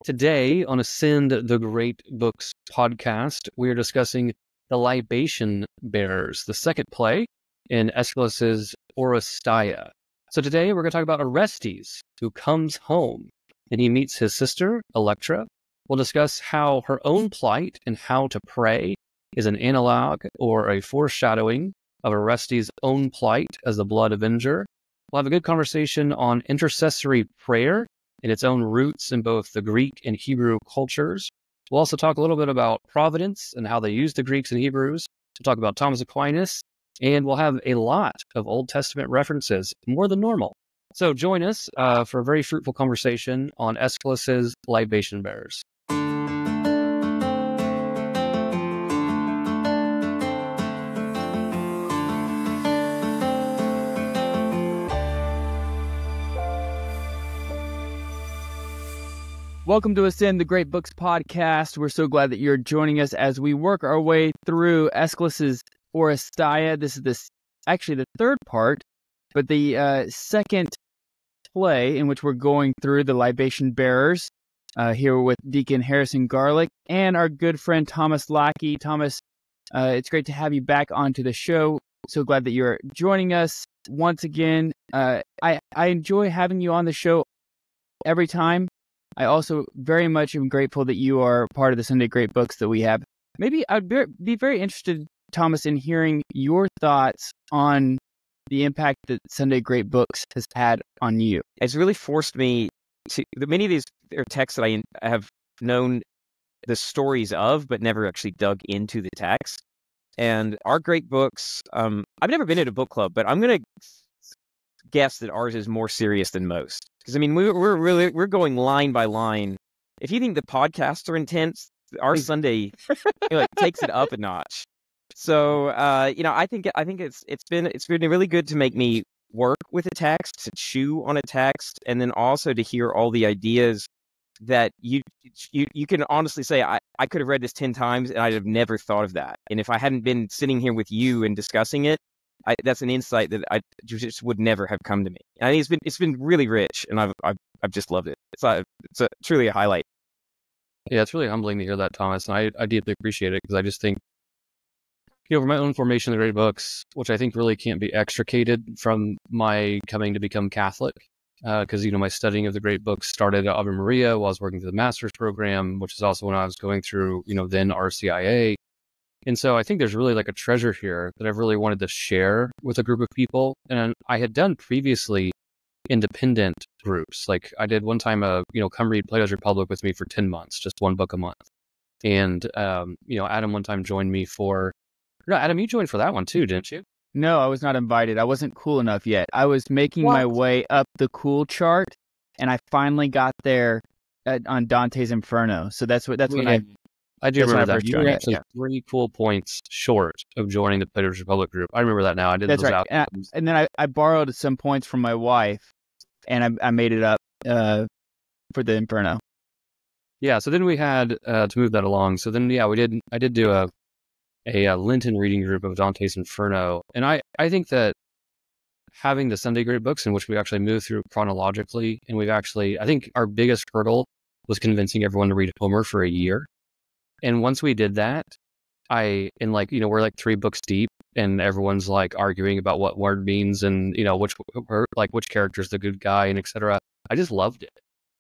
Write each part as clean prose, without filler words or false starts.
Today on Ascend the Great Books podcast, we are discussing the Libation Bearers, the second play in Aeschylus's Oresteia. So today we're going to talk about Orestes, who comes home and he meets his sister, Electra. We'll discuss how her own plight and how to pray is an analog or a foreshadowing of Orestes' own plight as the blood avenger. We'll have a good conversation on intercessory prayer and its own roots in both the Greek and Hebrew cultures. We'll also talk a little bit about providence and how they used the Greeks and Hebrews. We'll talk about Thomas Aquinas, and we'll have a lot of Old Testament references, more than normal. So join us for a very fruitful conversation on Aeschylus's Libation Bearers. Welcome to Ascend the Great Books podcast. We're so glad that you're joining us as we work our way through Aeschylus's Oresteia. This is actually the third part, but the second play in which we're going through the Libation Bearers here with Deacon Harrison Garlick and our good friend Thomas Lackey. Thomas, it's great to have you back onto the show. So glad that you're joining us once again. I enjoy having you on the show every time. I also very much am grateful that you are part of the Sunday Great Books that we have. Maybe I'd be very interested, Thomas, in hearing your thoughts on the impact that Sunday Great Books has had on you. It's really forced me to, many of these are texts that I have known the stories of, but never actually dug into the text. And our great books, I've never been at a book club, but I'm going to guess that ours is more serious than most. Because I mean, we're going line by line. If you think the podcasts are intense, our Sunday takes it up a notch. So I think it's been really good to make me work with a text, to chew on a text, and then also to hear all the ideas that you can honestly say I could have read this 10 times and I'd have never thought of that. And if I hadn't been sitting here with you and discussing it, that's an insight that I just would never have come to me. And I think it's been really rich, and I've just loved it. It's truly a highlight. Yeah, it's really humbling to hear that, Thomas, and I deeply appreciate it because I just think, for my own formation of the great books, which I think really can't be extricated from my coming to become Catholic, because my studying of the great books started at Ave Maria while I was working through the master's program, which is also when I was going through then RCIA. And so I think there's really like a treasure here that I've really wanted to share with a group of people. And I had done previously independent groups. Like I did one time come read Plato's Republic with me for 10 months, just one book a month. And, Adam one time joined me Adam, you joined for that one too, didn't you? No, I was not invited. I wasn't cool enough yet. I was making my way up the cool chart, and I finally got there on Dante's Inferno. So that's when I do remember that. You were actually 3 cool points short of joining the Plato's Republic group. I remember that now. I did those out. And then I borrowed some points from my wife, and I made it up for the Inferno. Yeah, so then we had to move that along. So then, I did do a Lenten reading group of Dante's Inferno. And I think that having the Sunday Great Books in which we actually move through chronologically, and I think our biggest hurdle was convincing everyone to read Homer for a year. And once we did that, we're like 3 books deep, and everyone's like arguing about what word means and, which character's the good guy and etc. I just loved it.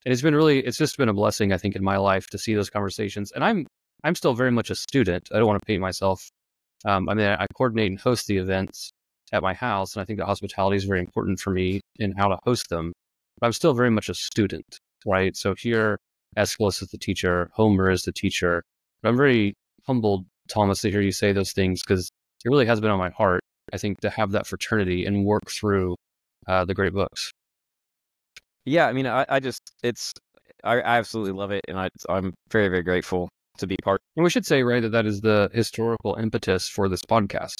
And it's just been a blessing, I think, in my life to see those conversations. And I'm still very much a student. I don't want to paint myself. I coordinate and host the events at my house, and I think that hospitality is very important for me in how to host them. But I'm still very much a student, right? So here, Aeschylus is the teacher, Homer is the teacher. But I'm very humbled, Thomas, to hear you say those things because it really has been on my heart, I think, to have that fraternity and work through the great books. Yeah, I mean, I absolutely love it, and I'm very, very grateful to be part. And we should say, right, that is the historical impetus for this podcast,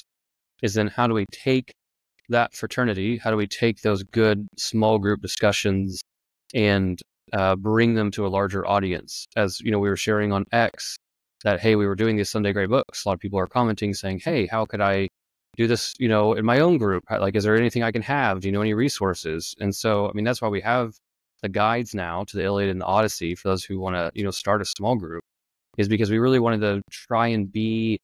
is then how do we take that fraternity, how do we take those good small group discussions and bring them to a larger audience? As, we were sharing on X, that, hey, we were doing these Sunday Great Books. A lot of people are commenting saying, hey, how could I do this, in my own group? Like, is there anything I can have? Do you know any resources? And so, I mean, that's why we have the guides now to the Iliad and the Odyssey for those who want to, you know, start a small group, is because we really wanted to try and be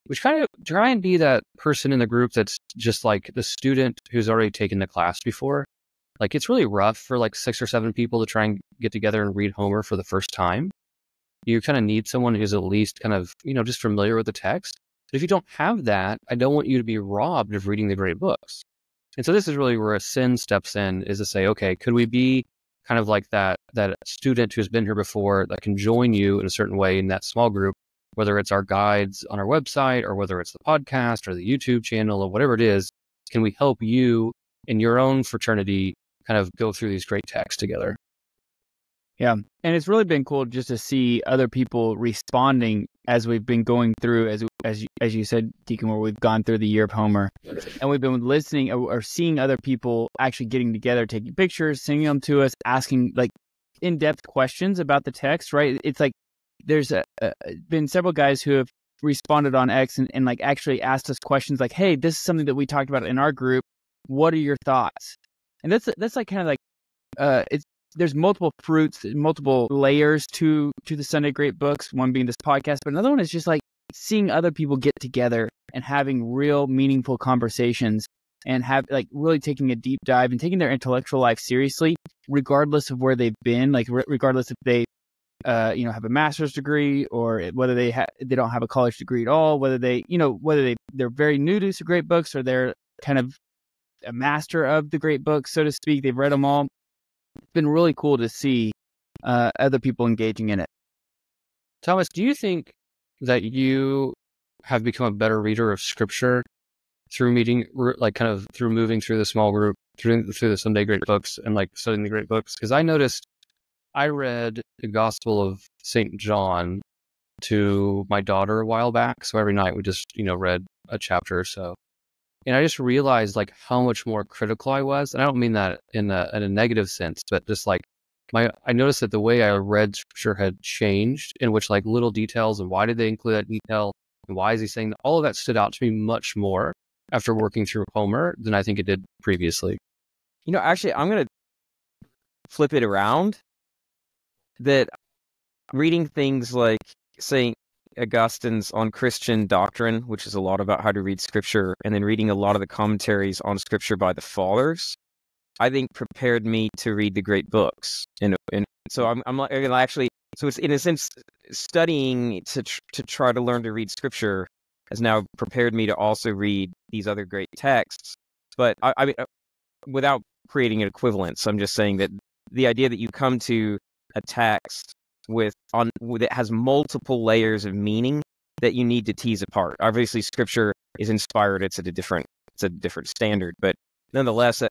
that person in the group that's just like the student who's already taken the class before. Like, it's really rough for like 6 or 7 people to try and get together and read Homer for the first time. You kind of need someone who's at least kind of, you know, just familiar with the text. But if you don't have that, I don't want you to be robbed of reading the great books. And so this is really where a sin steps in, is to say, okay, could we be kind of like that student who's been here before that can join you in a certain way in that small group, whether it's our guides on our website or whether it's the podcast or the YouTube channel or whatever it is. Can we help you in your own fraternity kind of go through these great texts together? Yeah. And it's really been cool just to see other people responding as we've been going through, as you said, Deacon, where we've gone through the year of Homer. And we've been listening or seeing other people actually getting together, taking pictures, sending them to us, asking like in-depth questions about the text, right? It's like there's been several guys who have responded on X and like actually asked us questions like, hey, this is something that we talked about in our group. What are your thoughts? And that's like kind of like, there's multiple fruits, multiple layers to the Sunday Great Books, one being this podcast, but another one is just like seeing other people get together and having real meaningful conversations and have like really taking a deep dive and taking their intellectual life seriously, regardless of where they've been, like regardless if they, have a master's degree or whether they don't have a college degree at all, whether they're very new to some great books or they're kind of a master of the great books, so to speak. They've read them all. It's been really cool to see other people engaging in it. Thomas, do you think that you have become a better reader of Scripture through through moving through the small group, through the Sunday Great Books and like studying the great books? Because I noticed I read the Gospel of St. John to my daughter a while back. So every night we just, read a chapter or so. And I just realized like how much more critical I was. And I don't mean that in a negative sense, but just like I noticed that the way I read Scripture had changed, in which like little details and why did they include that detail and why is he saying that, all of that stood out to me much more after working through Homer than I think it did previously. Actually, I'm going to flip it around. That reading things like St. Augustine's on Christian doctrine, which is a lot about how to read Scripture, and then reading a lot of the commentaries on Scripture by the fathers, I think prepared me to read the great books. And so I'm actually, so it's in a sense studying to try to learn to read Scripture has now prepared me to also read these other great texts. But I mean, without creating an equivalence, I'm just saying that the idea that you come to a text that has multiple layers of meaning that you need to tease apart. Obviously, Scripture is inspired; it's a different standard. But nonetheless,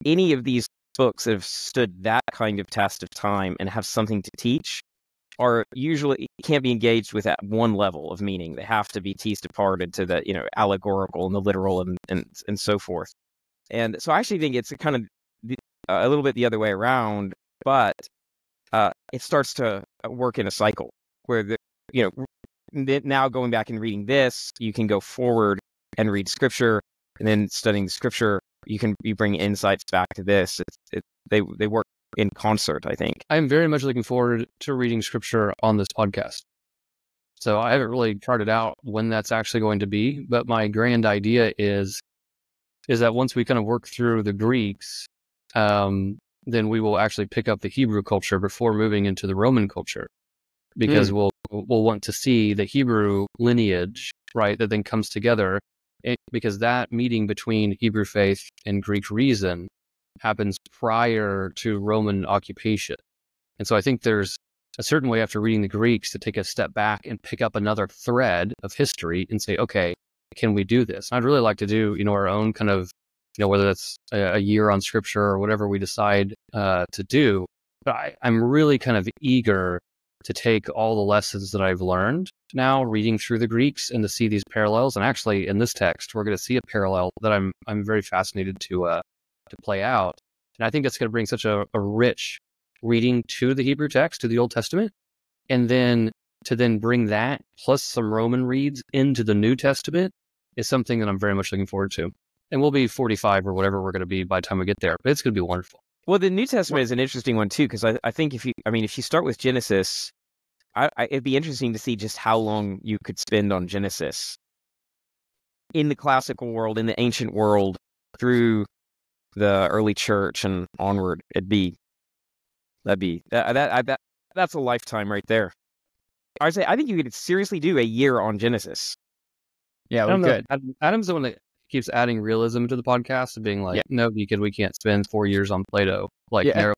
any of these books that have stood that kind of test of time and have something to teach are usually can't be engaged with at one level of meaning. They have to be teased apart into the allegorical and the literal and so forth. And so I actually think it's a kind of a little bit the other way around, but it starts to work in a cycle where now going back and reading this, you can go forward and read Scripture, and then studying the Scripture, you bring insights back to this. They work in concert, I think. I'm very much looking forward to reading Scripture on this podcast. So I haven't really charted out when that's actually going to be, but my grand idea is that once we kind of work through the Greeks, then we will actually pick up the Hebrew culture before moving into the Roman culture, because we'll want to see the Hebrew lineage, right, that then comes together, because that meeting between Hebrew faith and Greek reason happens prior to Roman occupation. And so I think there's a certain way after reading the Greeks to take a step back and pick up another thread of history and say, okay, can we do this? I'd really like to do, our own kind of, whether that's a year on Scripture or whatever we decide to do. But I'm really kind of eager to take all the lessons that I've learned now reading through the Greeks and to see these parallels. And actually in this text, we're going to see a parallel that I'm very fascinated to play out. And I think that's going to bring such a rich reading to the Hebrew text, to the Old Testament. And then to bring that plus some Roman reads into the New Testament is something that I'm very much looking forward to. And we'll be 45 or whatever we're going to be by the time we get there. But it's going to be wonderful. Well, the New Testament is an interesting one too, because I think if you start with Genesis, it'd be interesting to see just how long you could spend on Genesis in the classical world, in the ancient world, through the early church and onward. That's a lifetime right there. I think you could seriously do a year on Genesis. Yeah, we could. Adam's the one that keeps adding realism to the podcast and being like, no, because we can't spend 4 years on Plato. Like, narrow.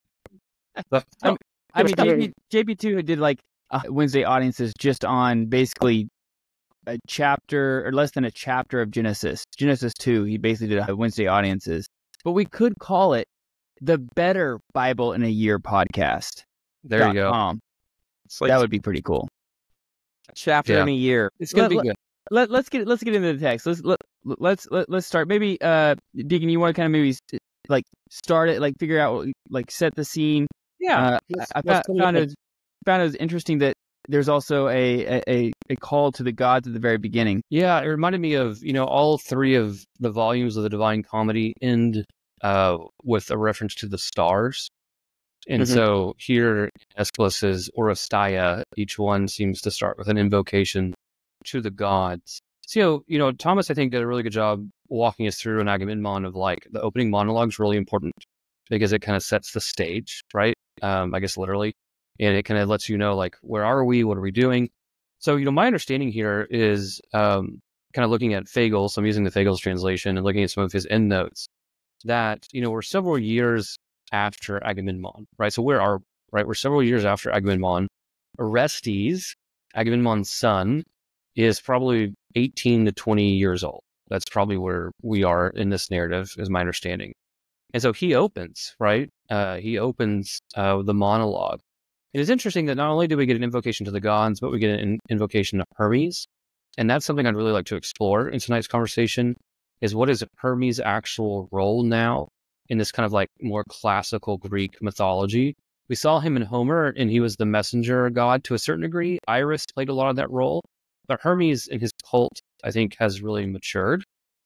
I mean, JP2 did like Wednesday audiences just on basically a chapter or less than a chapter of Genesis. Genesis 2, he basically did Wednesday audiences. But we could call it the Better Bible in a Year podcast. There you go. That would be pretty cool. A chapter in a year. It's gonna be good. Let's get into the text. Let's start. Maybe Deacon, you want to kind of maybe like start it, like figure out, like set the scene. Yeah, I found it was interesting that there's also a call to the gods at the very beginning. Yeah, it reminded me of, all three of the volumes of the Divine Comedy end with a reference to the stars. And so here, Aeschylus' Oresteia, each one seems to start with an invocation to the gods. So, Thomas, I think, did a really good job walking us through an Agamemnon of like the opening monologue is really important because it kind of sets the stage, right? I guess literally. And it kind of lets you know, like, where are we? What are we doing? So, my understanding here is kind of looking at Fagel. So I'm using the Fagel's translation and looking at some of his endnotes that, we're several years after Agamemnon, right? So we're several years after Agamemnon. Orestes, Agamemnon's son, is probably 18 to 20 years old. That's probably where we are in this narrative, is my understanding. And so he opens, right? He opens the monologue. It is interesting that not only do we get an invocation to the gods, but we get an invocation to Hermes. And that's something I'd really like to explore in tonight's conversation, is what is Hermes' actual role now in this kind of like more classical Greek mythology. We saw him in Homer, and he was the messenger god to a certain degree. Iris played a lot of that role. But Hermes and his cult, I think, has really matured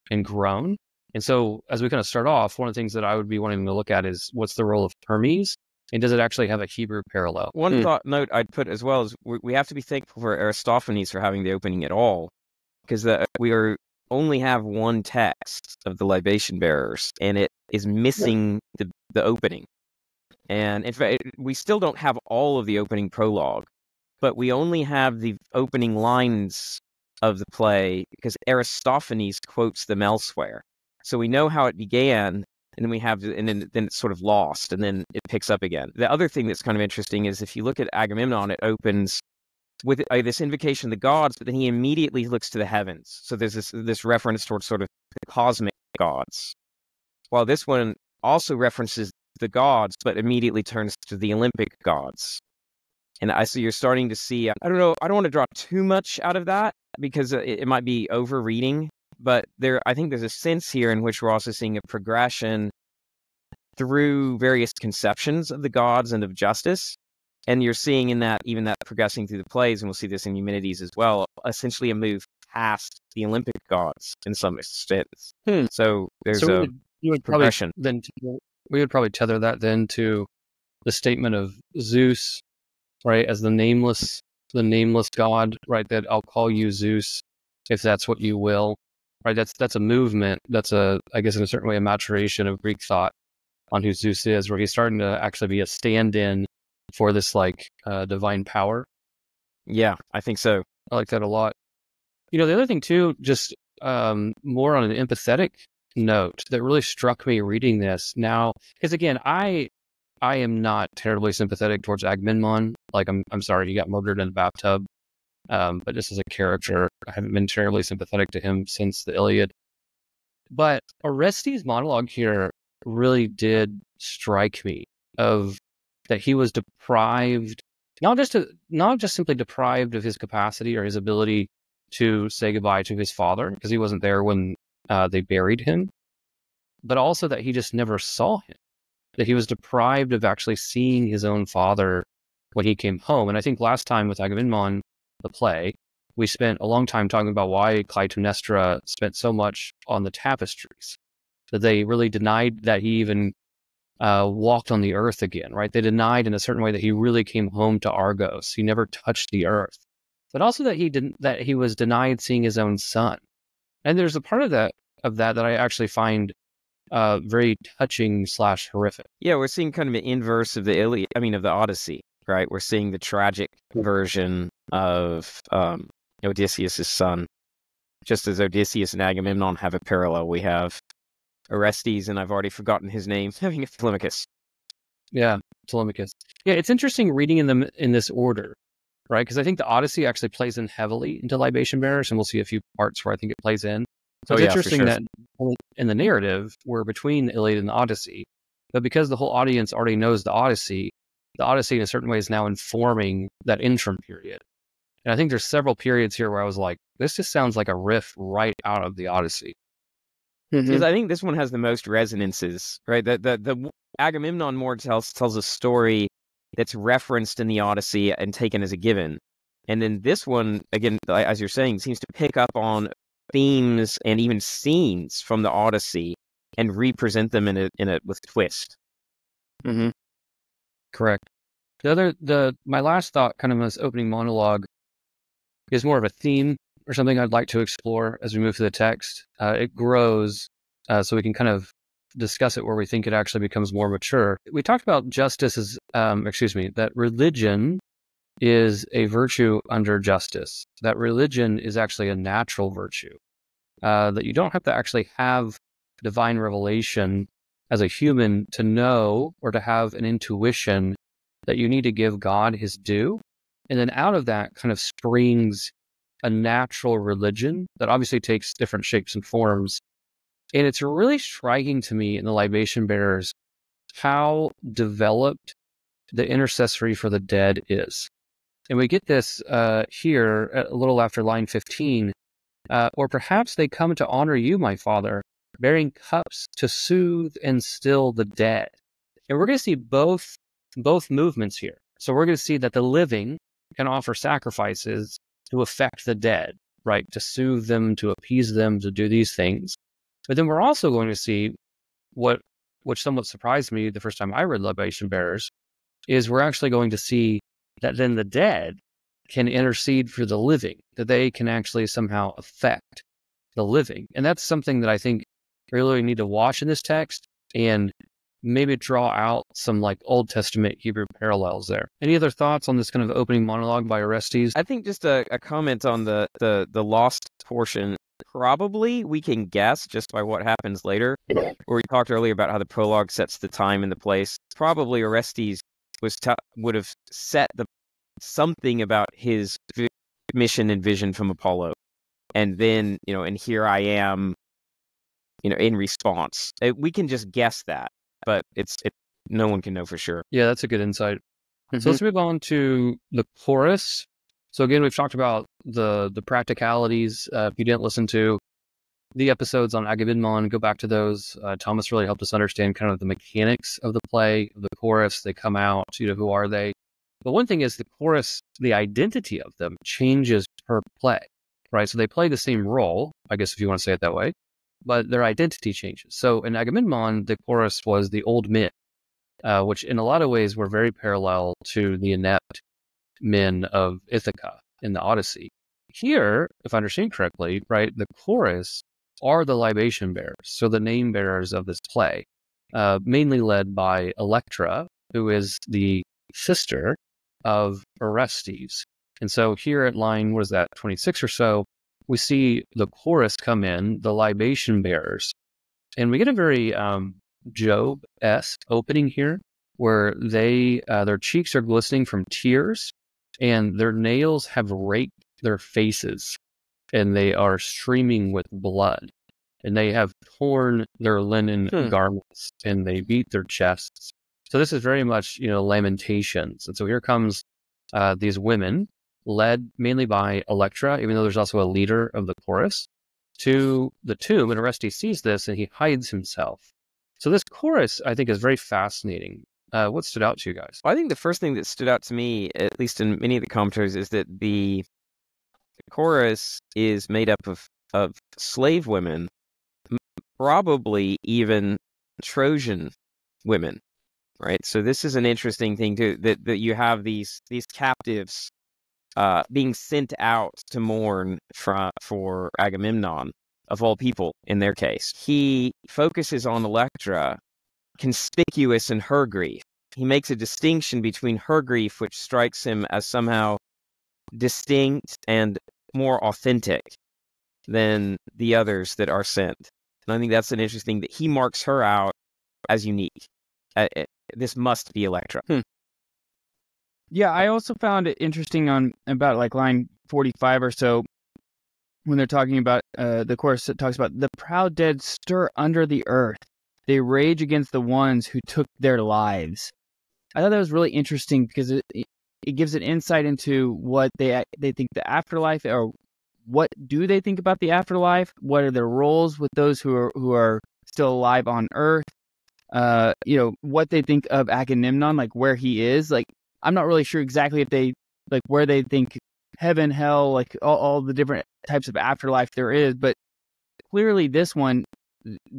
and grown. And so as we kind of start off, one of the things that I would be wanting to look at is what's the role of Hermes, and does it actually have a Hebrew parallel? One thought note I'd put as well is we have to be thankful for Aristophanes for having the opening at all, because we only have one text of the Libation Bearers, and it is missing the opening. And in fact, we still don't have all of the opening prologue, but we only have the opening lines of the play because Aristophanes quotes them elsewhere. So we know how it began, and then then it's sort of lost, and then it picks up again. The other thing that's kind of interesting is if you look at Agamemnon, it opens with this invocation of the gods, but then he immediately looks to the heavens. So there's this reference towards sort of the cosmic gods. While this one also references the gods, but immediately turns to the Olympic gods. And so you're starting to see, I don't know, I don't want to draw too much out of that because it might be over-reading, but I think there's a sense here in which we're also seeing a progression through various conceptions of the gods and of justice. And you're seeing in that, even that progressing through the plays, and we'll see this in Eumenides as well, essentially a move past the Olympic gods in some extent. So there's progression. We would probably tether that then to the statement of Zeus, right, as the nameless god, right, that I'll call you Zeus if that's what you will, right? That's a movement. That's I guess in a certain way, a maturation of Greek thought on who Zeus is, where he's starting to actually be a stand-in for this like divine power. Yeah, I think so. I like that a lot. The other thing too, just more on an empathetic note that really struck me reading this now, because again, I am not terribly sympathetic towards Agamemnon. Like I'm sorry he got murdered in a bathtub. But just as a character, I haven't been terribly sympathetic to him since the Iliad. But Orestes' monologue here really did strike me of that he was deprived, not just simply deprived of his capacity or his ability to say goodbye to his father, because he wasn't there when they buried him, but also that he just never saw him, that he was deprived of actually seeing his own father when he came home. And I think last time with Agamemnon, the play, we spent a long time talking about why Clytemnestra spent so much on the tapestries, that they really denied that he even walked on the earth again, right? They denied in a certain way that he really came home to Argos. He never touched the earth, but also that he was denied seeing his own son. And there's a part of that that I actually find very touching / horrific. Yeah, we're seeing kind of an inverse of of the Odyssey, right? We're seeing the tragic version of Odysseus' son. Just as Odysseus and Agamemnon have a parallel, we have Orestes, and I've already forgotten his name, having a Telemachus. Yeah, Telemachus. Yeah, it's interesting reading them in this order, right? Because I think the Odyssey actually plays in heavily into Libation Bearers, and we'll see a few parts where I think it plays in. So it's interesting that in the narrative, we're between the Iliad and the Odyssey, but because the whole audience already knows the Odyssey in a certain way is now informing that interim period. And I think there's several periods here where I was like, this just sounds like a riff right out of the Odyssey. Because I think this one has the most resonances, right? The Agamemnon more tells a story that's referenced in the Odyssey and taken as a given. And then this one, again, as you're saying, seems to pick up on themes and even scenes from the Odyssey and represent them with twist. Mm-hmm. Correct. My last thought, kind of in this opening monologue, is more of a theme or something I'd like to explore as we move through the text. It grows, so we can kind of discuss it where we think it actually becomes more mature. We talked about justice as, that religion is a virtue under justice, that religion is actually a natural virtue, that you don't have to actually have divine revelation as a human to know or to have an intuition that you need to give God his due. And then out of that kind of springs a natural religion that obviously takes different shapes and forms. And it's really striking to me in the Libation Bearers how developed the intercessory for the dead is. And we get this here a little after line 15. Or perhaps they come to honor you, my father, bearing cups to soothe and still the dead. And we're going to see both movements here. So we're going to see that the living can offer sacrifices to affect the dead, right? To soothe them, to appease them, to do these things. But then we're also going to see which somewhat surprised me the first time I read Libation Bearers, is we're actually going to see that then the dead can intercede for the living, that they can actually somehow affect the living. And that's something that I think we really need to watch in this text and maybe draw out some like Old Testament Hebrew parallels there. Any other thoughts on this kind of opening monologue by Orestes? I think just a comment on the lost portion. Probably we can guess just by what happens later. Where we talked earlier about how the prologue sets the time and the place. Probably Orestes would have set something about his mission and vision from Apollo, and then and here I am, in response. We can just guess that, but no one can know for sure. Yeah, that's a good insight. So let's move on to the chorus. So again, we've talked about the practicalities. If you didn't listen to the episodes on Agamemnon, go back to those. Thomas really helped us understand kind of the mechanics of the play, of the chorus. They come out, who are they? But one thing is the chorus, the identity of them changes per play, right? So they play the same role, I guess if you want to say it that way, but their identity changes. So in Agamemnon, the chorus was the old men, which in a lot of ways were very parallel to the inept men of Ithaca in the Odyssey. Here, if I understand correctly, right, the chorus are the libation bearers, so the name bearers of this play, mainly led by Electra, who is the sister of Orestes. And so here at line, 26 or so, we see the chorus come in, the libation bearers. And we get a very Job-esque opening here, where their cheeks are glistening from tears, and their nails have raked their faces, and they are streaming with blood. And they have torn their linen garments, and they beat their chests. So this is very much, lamentations. And so here comes these women, led mainly by Electra, even though there's also a leader of the chorus, to the tomb. And Orestes sees this, and he hides himself. So this chorus, I think, is very fascinating. What stood out to you guys? Well, I think the first thing that stood out to me, at least in many of the commentaries, is that the chorus is made up of slave women, probably even Trojan women, right? So this is an interesting thing too, that you have these captives being sent out to mourn for Agamemnon, of all people in their case. He focuses on Electra, conspicuous in her grief. He makes a distinction between her grief, which strikes him as somehow distinct and more authentic than the others that are sent. And I think that's an interesting that he marks her out as unique. This must be Electra. Yeah, I also found it interesting on about like line 45 or so, when they're talking about the chorus that talks about the proud dead stir under the earth. They rage against the ones who took their lives. I thought that was really interesting because it gives an insight into what they think the afterlife, or what do they think about the afterlife? What are their roles with those who are still alive on Earth? What they think of Agamemnon, like where he is. Like, I'm not really sure exactly if they like where they think heaven, hell, like all the different types of afterlife there is. But clearly, this one,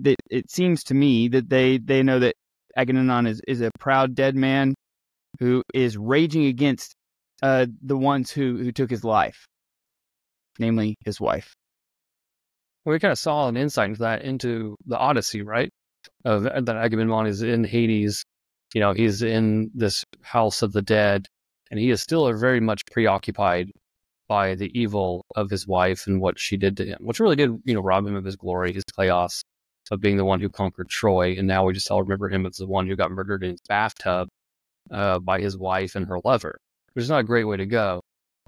it seems to me that they know that Agamemnon is a proud dead man who is raging against the ones who took his life, namely his wife. Well, we kind of saw an insight into that into the Odyssey, right? That Agamemnon is in Hades. He's in this house of the dead, and he is still very much preoccupied by the evil of his wife and what she did to him, which really did, rob him of his glory, his kleos, of being the one who conquered Troy. And now we just all remember him as the one who got murdered in his bathtub by his wife and her lover, which is not a great way to go.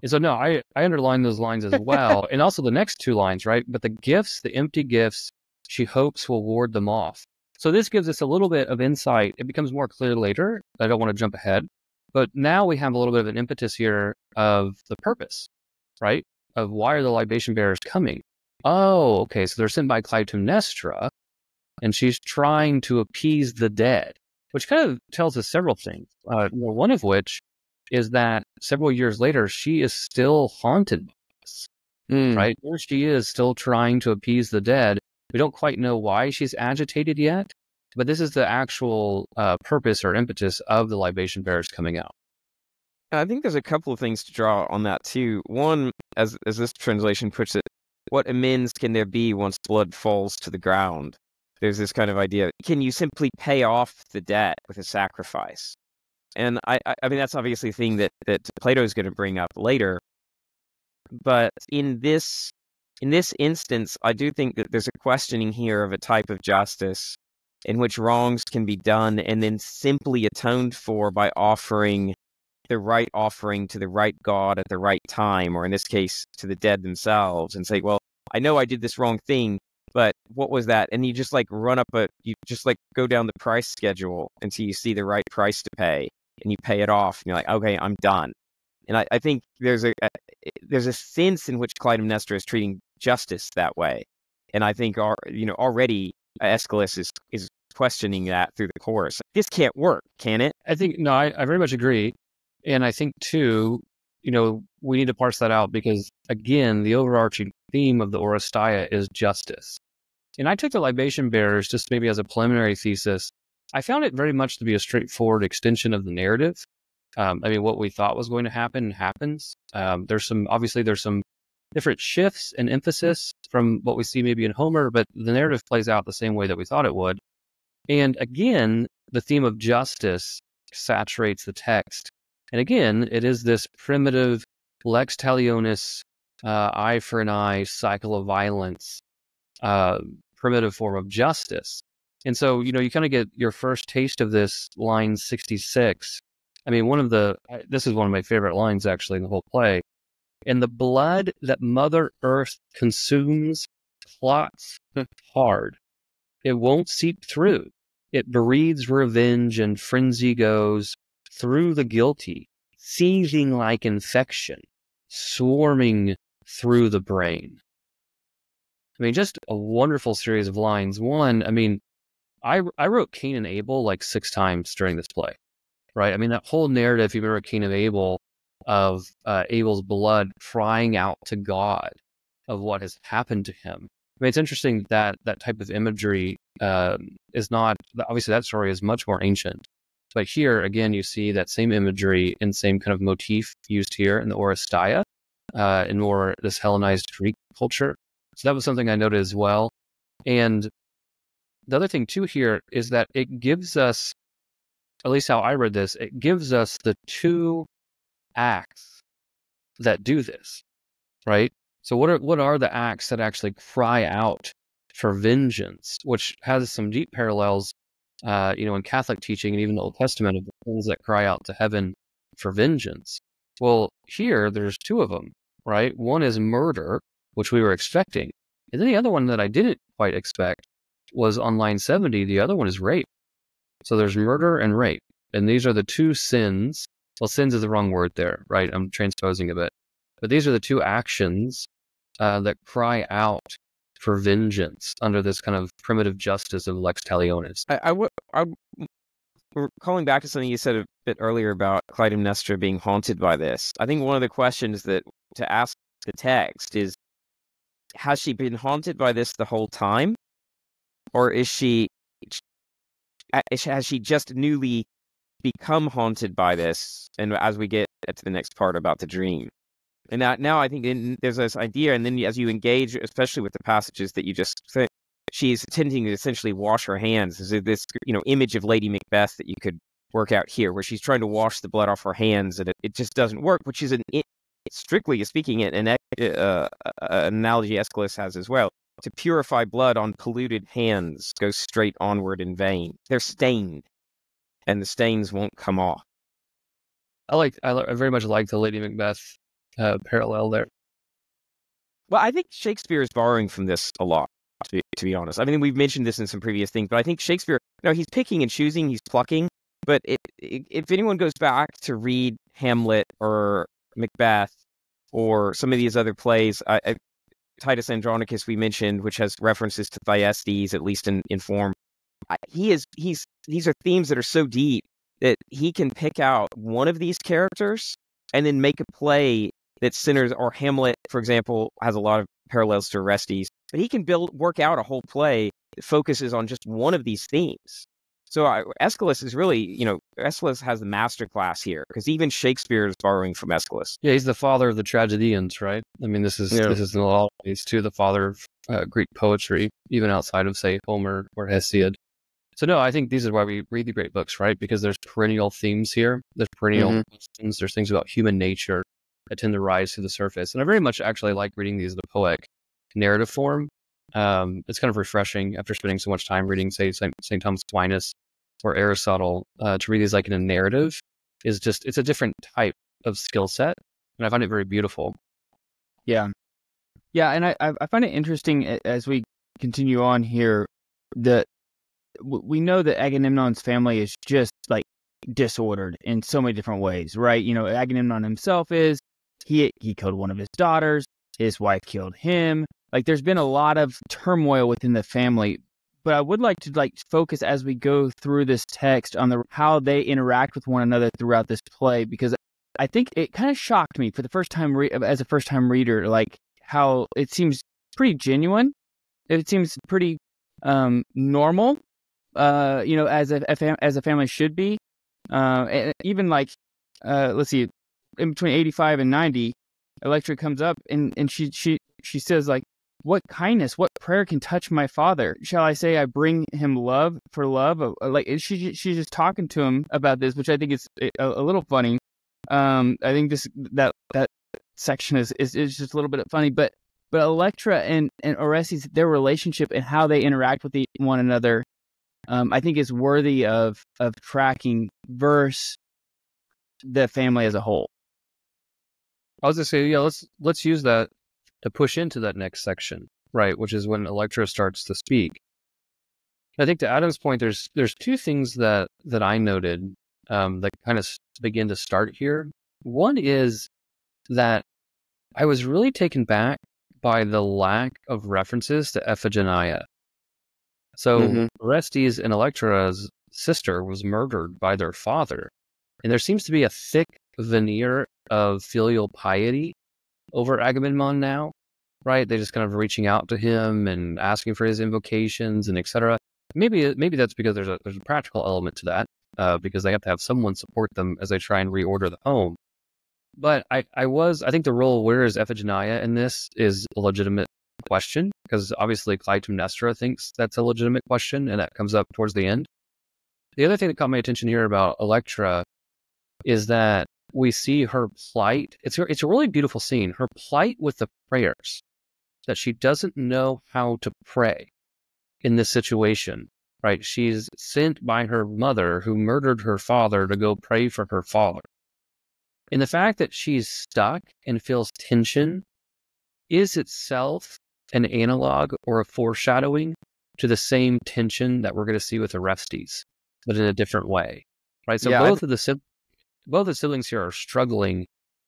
And so, no, I underlined those lines as well. And also the next two lines, right? But the gifts, the empty gifts, she hopes will ward them off. So this gives us a little bit of insight. It becomes more clear later. I don't want to jump ahead. But now we have a little bit of an impetus here of the purpose, right? Of why are the libation bearers coming? Oh, okay. So they're sent by Clytemnestra, and she's trying to appease the dead, which kind of tells us several things. One of which is that several years later, she is still haunted by us, right? There she is, still trying to appease the dead. We don't quite know why she's agitated yet, but this is the actual purpose or impetus of the libation bearers coming out. I think there's a couple of things to draw on that too. One, as this translation puts it, what amends can there be once blood falls to the ground? There's this kind of idea. Can you simply pay off the debt with a sacrifice? And I mean, that's obviously a thing that Plato is going to bring up later. But in this instance, I do think that there's a questioning here of a type of justice in which wrongs can be done and then simply atoned for by offering the right offering to the right God at the right time, or in this case, to the dead themselves, and say, well, I know I did this wrong thing, but what was that? And you just like you just like go down the price schedule until you see the right price to pay, and you pay it off, and you're like, okay, I'm done. And I think there's a sense in which Clytemnestra is treating justice that way. And I think already Aeschylus is questioning that through the chorus. This can't work, can it? I think, no, I very much agree. And I think, too, we need to parse that out because, again, the overarching theme of the Oresteia is justice. And I took the libation bearers just maybe as a preliminary thesis. I found it very much to be a straightforward extension of the narrative. What we thought was going to happen happens. There's some different shifts and emphasis from what we see maybe in Homer, but the narrative plays out the same way that we thought it would. And again, the theme of justice saturates the text. And again, it is this primitive lex talionis, eye for an eye, cycle of violence, primitive form of justice. And so, you kind of get your first taste of this line 66. I mean, this is one of my favorite lines actually in the whole play. And the blood that Mother Earth consumes clots hard. It won't seep through. It breathes revenge and frenzy goes through the guilty, seething like infection, swarming through the brain. I mean, just a wonderful series of lines. One, I wrote Cain and Abel like 6 times during this play, right? I mean, that whole narrative, if you remember Cain and Abel, of Abel's blood crying out to God of what has happened to him. mean, it's interesting that that type of imagery is not, obviously that story is much more ancient. But here, again, you see that same imagery and same kind of motif used here in the Oresteia, in more this Hellenized Greek culture. So that was something I noted as well. And the other thing too here is that it gives us, at least how I read this, it gives us the two acts that do this, right? So what are the acts that actually cry out for vengeance, which has some deep parallels, in Catholic teaching and even the Old Testament of the things that cry out to heaven for vengeance. Well, here there's two of them, right? One is murder, which we were expecting, and then the other one that I didn't quite expect was on line 70. The other one is rape. So there's murder and rape, and these are the two sins. Well, sins is the wrong word there, right? I'm transposing a bit, but these are the two actions that cry out for vengeance under this kind of primitive justice of lex talionis. We're calling back to something you said a bit earlier about Clytemnestra being haunted by this. I think one of the questions that to ask the text is, has she been haunted by this the whole time? Or has she just newly become haunted by this? And as we get to the next part about the dream. And now I think there's this idea, and then as you engage, especially with the passages that you just said, she's attempting to essentially wash her hands. There's this, image of Lady Macbeth that you could work out here, where she's trying to wash the blood off her hands, and it just doesn't work, which is, strictly speaking, an analogy Aeschylus has as well. To purify blood on polluted hands goes straight onward in vain. They're stained, and the stains won't come off. I very much like the Lady Macbeth parallel there. Well, I think Shakespeare is borrowing from this a lot, to be honest. I mean, we've mentioned this in some previous things, but I think Shakespeare, he's picking and choosing, he's plucking. But if anyone goes back to read Hamlet or Macbeth or some of these other plays, Titus Andronicus we mentioned, which has references to Thyestes, at least in form. These are themes that are so deep that he can pick out one of these characters and then make a play that centers, or Hamlet, for example, has a lot of parallels to Orestes, but he can work out a whole play that focuses on just one of these themes. So Aeschylus is really, Aeschylus has the master class here, because even Shakespeare is borrowing from Aeschylus. Yeah, he's the father of the tragedians, right? I mean, this is in a lot of ways too the father of Greek poetry, even outside of, say, Homer or Hesiod. So no, I think these are why we read the great books, right? Because there's perennial themes here. There's perennial questions. There's things about human nature that tend to rise to the surface. And I very much actually like reading these in the poetic narrative form. It's kind of refreshing after spending so much time reading, say, St. Thomas Aquinas or Aristotle, to read these like in a narrative it's a different type of skill set. And I find it very beautiful. Yeah. Yeah. And I find it interesting as we continue on here that we know that Agamemnon's family is just like disordered in so many different ways, right? Agamemnon himself he killed one of his daughters, his wife killed him. Like there's been a lot of turmoil within the family, but I would like to focus as we go through this text on how they interact with one another throughout this play, because I think it kind of shocked me for the first time as a first time reader, like how it seems pretty genuine. It seems pretty normal, as a family should be. And even let's see, in between 85 and 90, Electra comes up and she says, like, what kindness, what prayer can touch my father? Shall I say I bring him love for love? Like she's just talking to him about this, which I think is a little funny. I think that section is just a little bit funny, but Electra and Orestes, their relationship and how they interact with one another, I think is worthy of tracking versus the family as a whole. I was going to say, yeah, let's use that to push into that next section, right? Which is when Electra starts to speak. I think to Adam's point, there's two things that I noted that kind of begin to start here. One is that I was really taken back by the lack of references to Iphigenia. So Orestes and Electra's sister was murdered by their father, and there seems to be a thick veneer of filial piety over Agamemnon now. right? They just kind of reaching out to him and asking for his invocations and etc. Maybe that's because there's a practical element to that, because they have to have someone support them as they try and reorder the home. But I think the role, where is Iphigenia in this, is a legitimate question, because obviously Clytemnestra thinks that's a legitimate question, and that comes up towards the end. The other thing that caught my attention here about Electra is that we see her plight. It's a really beautiful scene. Her plight with the prayers, that she doesn't know how to pray in this situation, right? She's sent by her mother, who murdered her father, to go pray for her father. And the fact that she's stuck and feels tension is itself an analog or a foreshadowing to the same tension that we're going to see with Orestes, but in a different way, right? So both of the siblings here are struggling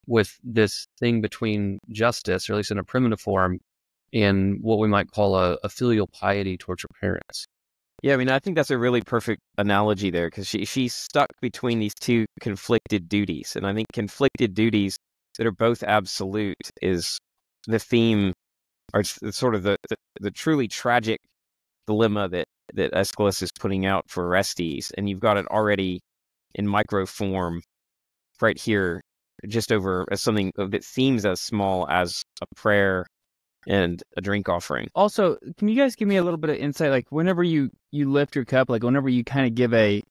with this thing between justice, or at least in a primitive form, and what we might call a filial piety towards her parents. Yeah, I mean, I think that's a really perfect analogy there, because she's stuck between these two conflicted duties. And I think conflicted duties that are both absolute is the theme, or sort of the truly tragic dilemma that Aeschylus is putting out for Orestes. And you've got it already in micro form right here, just over as something that seems as small as a prayer and a drink offering. Also, can you guys give me a little bit of insight? Like, whenever you lift your cup, like whenever you kind of give a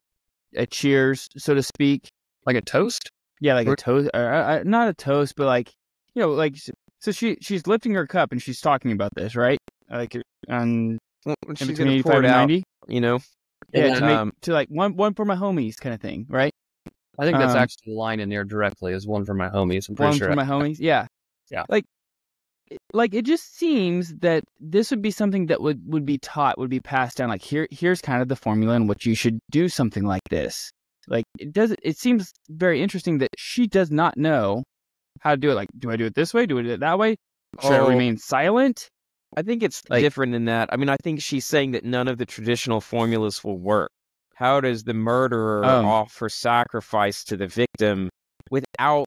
cheers, so to speak, like a toast? Yeah, like a toast, not a toast, but like, like, so she's lifting her cup and she's talking about this, right? Like, in between 85 and 90, Yeah, to like one for my homies kind of thing, right? I think that's actually the line in there directly, is one for my homies. I'm pretty sure. One for my homies, yeah. Yeah. Like it just seems that this would be something that would be taught, would be passed down. Like, here's kind of the formula in which you should do something like this. Like, it seems very interesting that she does not know how to do it. Like, do I do it this way? Do I do it that way? Should I remain silent? I think it's different in that. I mean, I think she's saying that none of the traditional formulas will work. How does the murderer offer sacrifice to the victim without...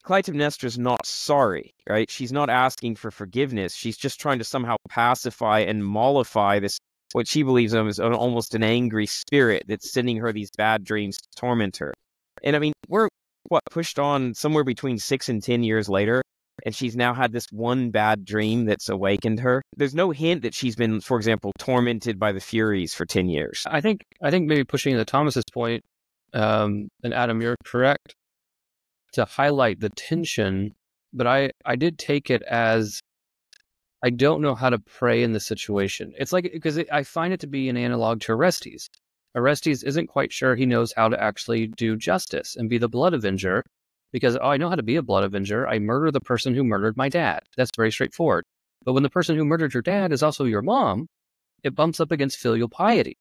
Clytemnestra's not sorry, right? She's not asking for forgiveness. She's just trying to somehow pacify and mollify this, what she believes is almost an angry spirit that's sending her these bad dreams to torment her. And I mean, we're, pushed on somewhere between 6 and 10 years later, and she's now had this one bad dream that's awakened her. There's no hint that she's been, for example, tormented by the Furies for 10 years. I think maybe pushing the Thomas's point, and Adam, you're correct, to highlight the tension, but I did take it as, I don't know how to pray in this situation. It's like, because I find it to be an analog to Orestes. Orestes isn't quite sure he knows how to actually do justice and be the blood avenger, because, I know how to be a blood avenger. I murder the person who murdered my dad. That's very straightforward. But when the person who murdered your dad is also your mom, it bumps up against filial piety.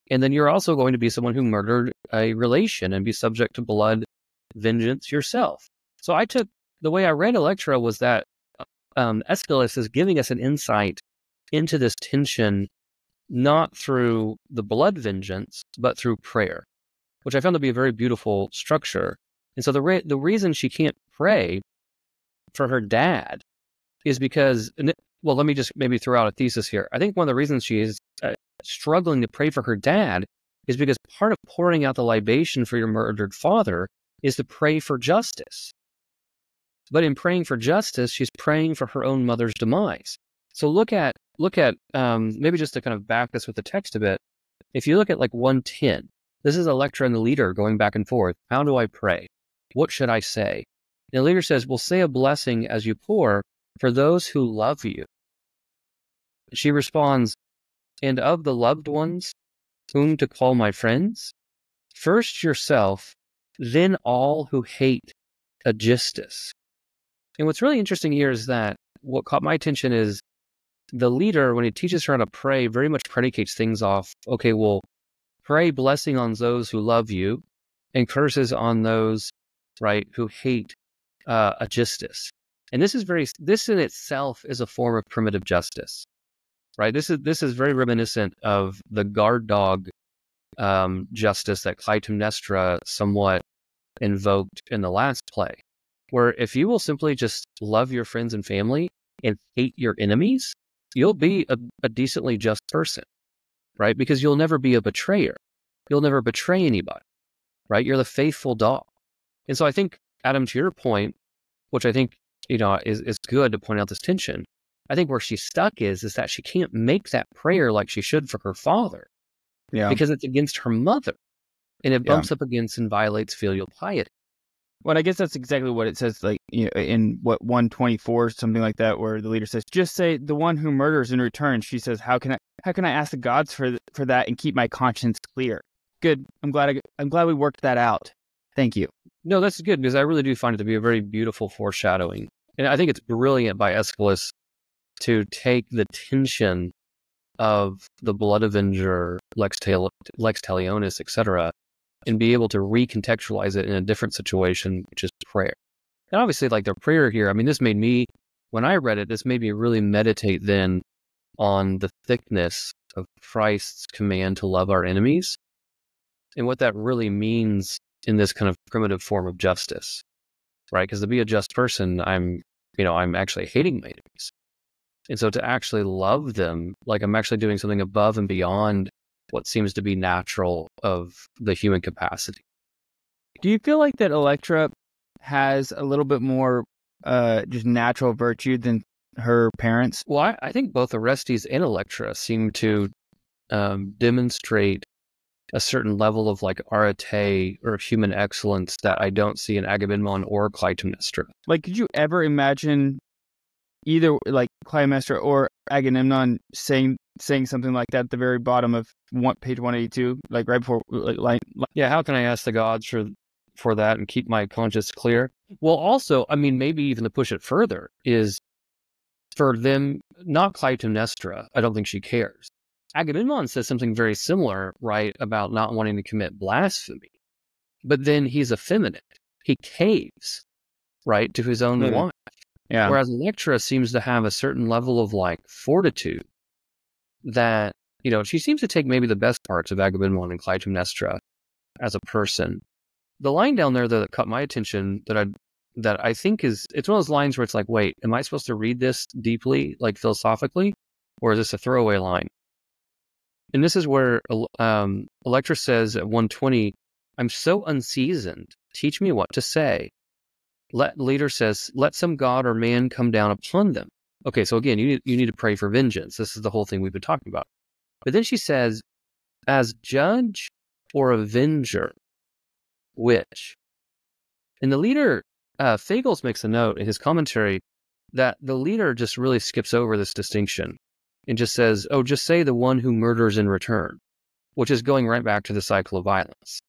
And then you're also going to be someone who murdered a relation and be subject to blood vengeance yourself. So the way I read Electra was that Aeschylus is giving us an insight into this tension, not through the blood vengeance, but through prayer, which I found to be a very beautiful structure. And so the reason she can't pray for her dad is because, well, let me just maybe throw out a thesis here. I think one of the reasons she is struggling to pray for her dad is because part of pouring out the libation for your murdered father is to pray for justice. But in praying for justice, she's praying for her own mother's demise. So look at maybe just to kind of back this with the text a bit. If you look at like 110, this is Electra and the leader going back and forth. How do I pray? What should I say? And the leader says, well, say a blessing as you pour for those who love you. She responds, and of the loved ones, whom to call my friends? First yourself, then all who hate Aegisthus. And what's really interesting here is that what caught my attention is the leader, when he teaches her how to pray, very much predicates things off, okay, well, pray blessing on those who love you and curses on those, right, who hate Aegisthus. And this in itself is a form of primitive justice, right? This is very reminiscent of the guard dog justice that Clytemnestra somewhat invoked in the last play. where if you will simply just love your friends and family and hate your enemies, you'll be a decently just person, right? Because you'll never be a betrayer. You'll never betray anybody, right? You're the faithful dog. And so I think, Adam, to your point, which I think, is good to point out this tension. I think where she's stuck is that she can't make that prayer like she should for her father. Yeah. Because it's against her mother. And it bumps up against and violates filial piety. Well, I guess that's exactly what it says, like, in 124, something like that, where the leader says, "Just say the one who murders in return." She says, "How can I ask the gods for that and keep my conscience clear?" Good. I'm glad we worked that out. Thank you. No, that's good, because I really do find it to be a very beautiful foreshadowing. And I think it's brilliant by Aeschylus to take the tension of the blood avenger, lex talionis, etc., and be able to recontextualize it in a different situation, which is prayer. And obviously, like the prayer here, I mean, this made me, when I read it, this made me really meditate then on the thickness of Christ's command to love our enemies and what that really means in this kind of primitive form of justice, right? Because to be a just person, I'm actually hating my enemies. And so to actually love them, like I'm actually doing something above and beyond what seems to be natural of the human capacity. Do you feel like that Electra has a little bit more just natural virtue than her parents? Well, I think both Orestes and Electra seem to demonstrate a certain level of like arete or human excellence that I don't see in Agamemnon or Clytemnestra. Like, could you ever imagine either like Clytemnestra or Agamemnon saying something like that at the very bottom of page 182, like right before yeah, how can I ask the gods for that and keep my conscience clear? Well, also, I mean, maybe even to push it further is for them, not Clytemnestra, I don't think she cares. Agamemnon says something very similar, right, about not wanting to commit blasphemy. But then he's effeminate. He caves, right, to his own wife. Yeah. Whereas Electra seems to have a certain level of like fortitude that, she seems to take maybe the best parts of Agamemnon and Clytemnestra as a person. The line down there that caught my attention that I think it's one of those lines where it's like, wait, am I supposed to read this deeply, like philosophically, or is this a throwaway line? And this is where Electra says at 120, "I'm so unseasoned. Teach me what to say." Leader says, "Let some god or man come down upon them." Okay, so again, you need to pray for vengeance. This is the whole thing we've been talking about. But then she says, "As judge or avenger, which?" And the leader, Fagels makes a note in his commentary that the leader just really skips over this distinction and just says, "Oh, just say the one who murders in return," which is going right back to the cycle of violence.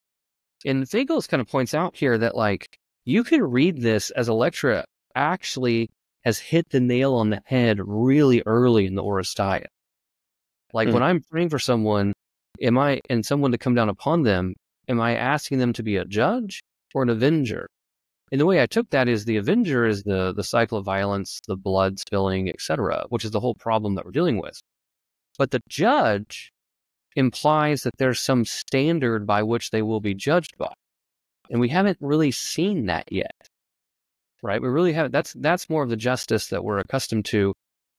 And Fagels kind of points out here that, like, you can read this as Electra actually has hit the nail on the head really early in the Oresteia. Like, when I'm praying for someone, and someone to come down upon them, am I asking them to be a judge or an avenger? And the way I took that is the avenger is the cycle of violence, the blood spilling, etc., which is the whole problem that we're dealing with. But the judge implies that there's some standard by which they will be judged by. And we haven't really seen that yet, right? We really haven't. That's more of the justice that we're accustomed to,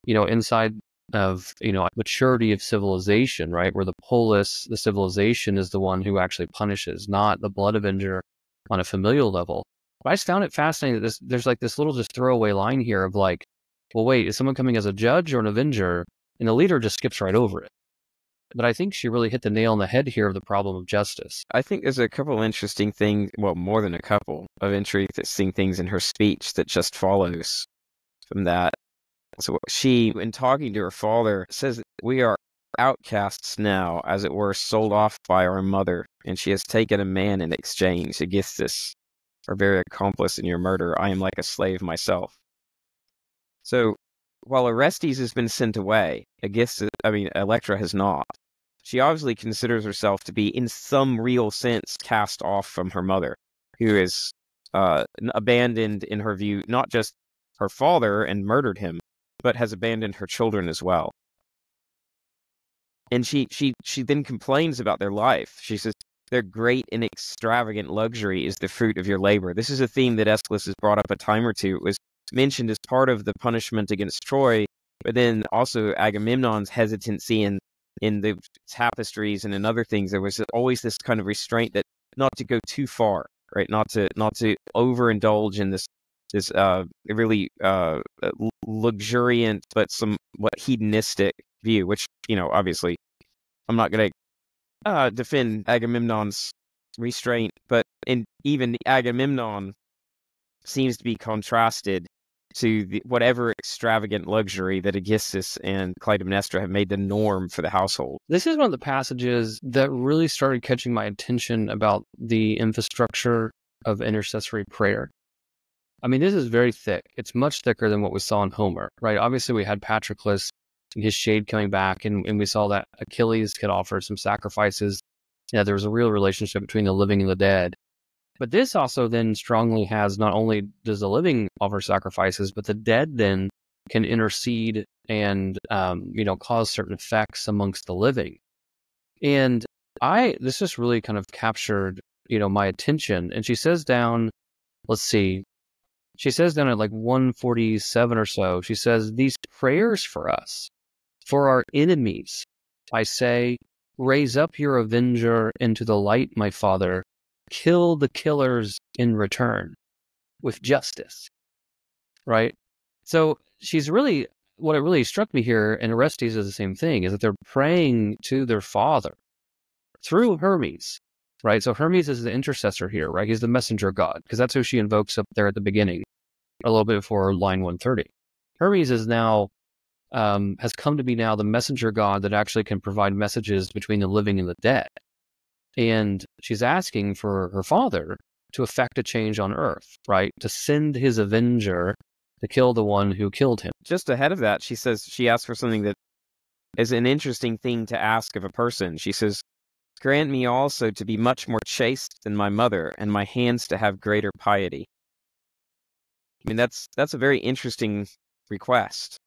inside of, maturity of civilization, right? Where the polis, the civilization, is the one who actually punishes, not the blood avenger on a familial level. But I just found it fascinating that there's like this little just throwaway line here of like, well, wait, is someone coming as a judge or an avenger? And the leader just skips right over it. But I think she really hit the nail on the head here of the problem of justice. I think there's a couple interesting things, well, more than a couple of interesting things in her speech that just follows from that. So she, in talking to her father, says, "We are outcasts now, as it were, sold off by our mother, and she has taken a man in exchange. Aegisthus, our very accomplice in your murder. I am like a slave myself." So while Orestes has been sent away, Electra has not. She obviously considers herself to be, in some real sense, cast off from her mother, who is abandoned, in her view, not just her father and murdered him, but has abandoned her children as well. And she then complains about their life. She says, their great and extravagant luxury is the fruit of your labor. This is a theme that Aeschylus has brought up a time or two. It was mentioned as part of the punishment against Troy, but then also Agamemnon's hesitancy in the tapestries and in other things. There was always this kind of restraint that not to go too far, right? Not to overindulge in this really luxuriant but somewhat hedonistic view, which, obviously I'm not going to defend Agamemnon's restraint, but even Agamemnon seems to be contrasted to whatever extravagant luxury that Aegisthus and Clytemnestra have made the norm for the household. This is one of the passages that really started catching my attention about the infrastructure of intercessory prayer. I mean, this is very thick. It's much thicker than what we saw in Homer, right? Obviously, we had Patroclus and his shade coming back, and we saw that Achilles could offer some sacrifices. Yeah, there was a real relationship between the living and the dead. But this also then strongly has, not only does the living offer sacrifices, but the dead then can intercede and, cause certain effects amongst the living. And this just really kind of captured, my attention. And she says down, she says down at like 147 or so, she says, "These prayers for us, for our enemies, I say, raise up your avenger into the light, my father. Kill the killers in return with justice." Right? So what really struck me here, and Orestes is the same thing, is that they're praying to their father through Hermes, right? So Hermes is the intercessor here, right? He's the messenger god, because that's who she invokes up there at the beginning, a little bit before line 130. Hermes is now, has come to be now the messenger god that actually can provide messages between the living and the dead. And she's asking for her father to effect a change on Earth, right? To send his avenger to kill the one who killed him. Just ahead of that, she says she asks for something that is an interesting thing to ask of a person. She says, "Grant me also to be much more chaste than my mother, and my hands to have greater piety." I mean, that's a very interesting request.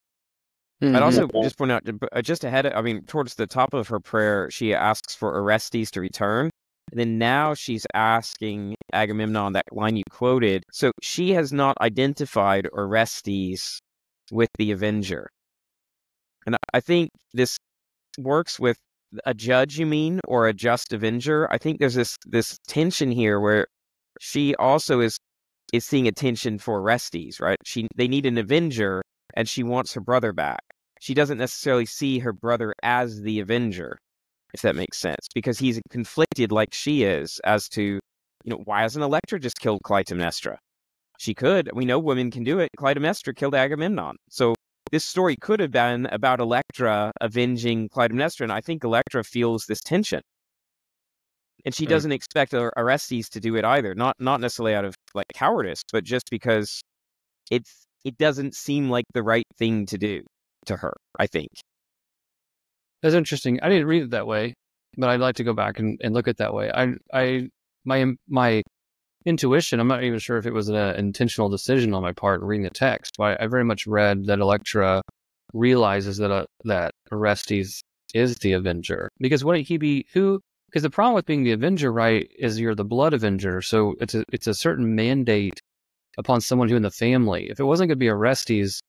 I'd also just point out, just ahead, towards the top of her prayer, she asks for Orestes to return. And then now she's asking Agamemnon, that line you quoted. So she has not identified Orestes with the avenger. And I think this works with a judge, you mean, or a just avenger. I think there's this tension here where she also is seeing a tension for Orestes, right? They need an avenger, and she wants her brother back. She doesn't necessarily see her brother as the avenger, if that makes sense, because he's conflicted like she is as to, why hasn't Electra just killed Clytemnestra? She could. We know women can do it. Clytemnestra killed Agamemnon. So this story could have been about Electra avenging Clytemnestra, and I think Electra feels this tension. And she doesn't expect Orestes to do it either, not necessarily out of like cowardice, but just because it doesn't seem like the right thing to do to her, I think. That's interesting. I didn't read it that way, but I'd like to go back and look at it that way. My intuition, I'm not even sure if it was an intentional decision on my part reading the text, but I very much read that Electra realizes that Orestes is the avenger. Because wouldn't he be who? Because the problem with being the avenger, right, is you're the blood avenger. So it's a certain mandate upon someone who in the family. If it wasn't going to be Orestes,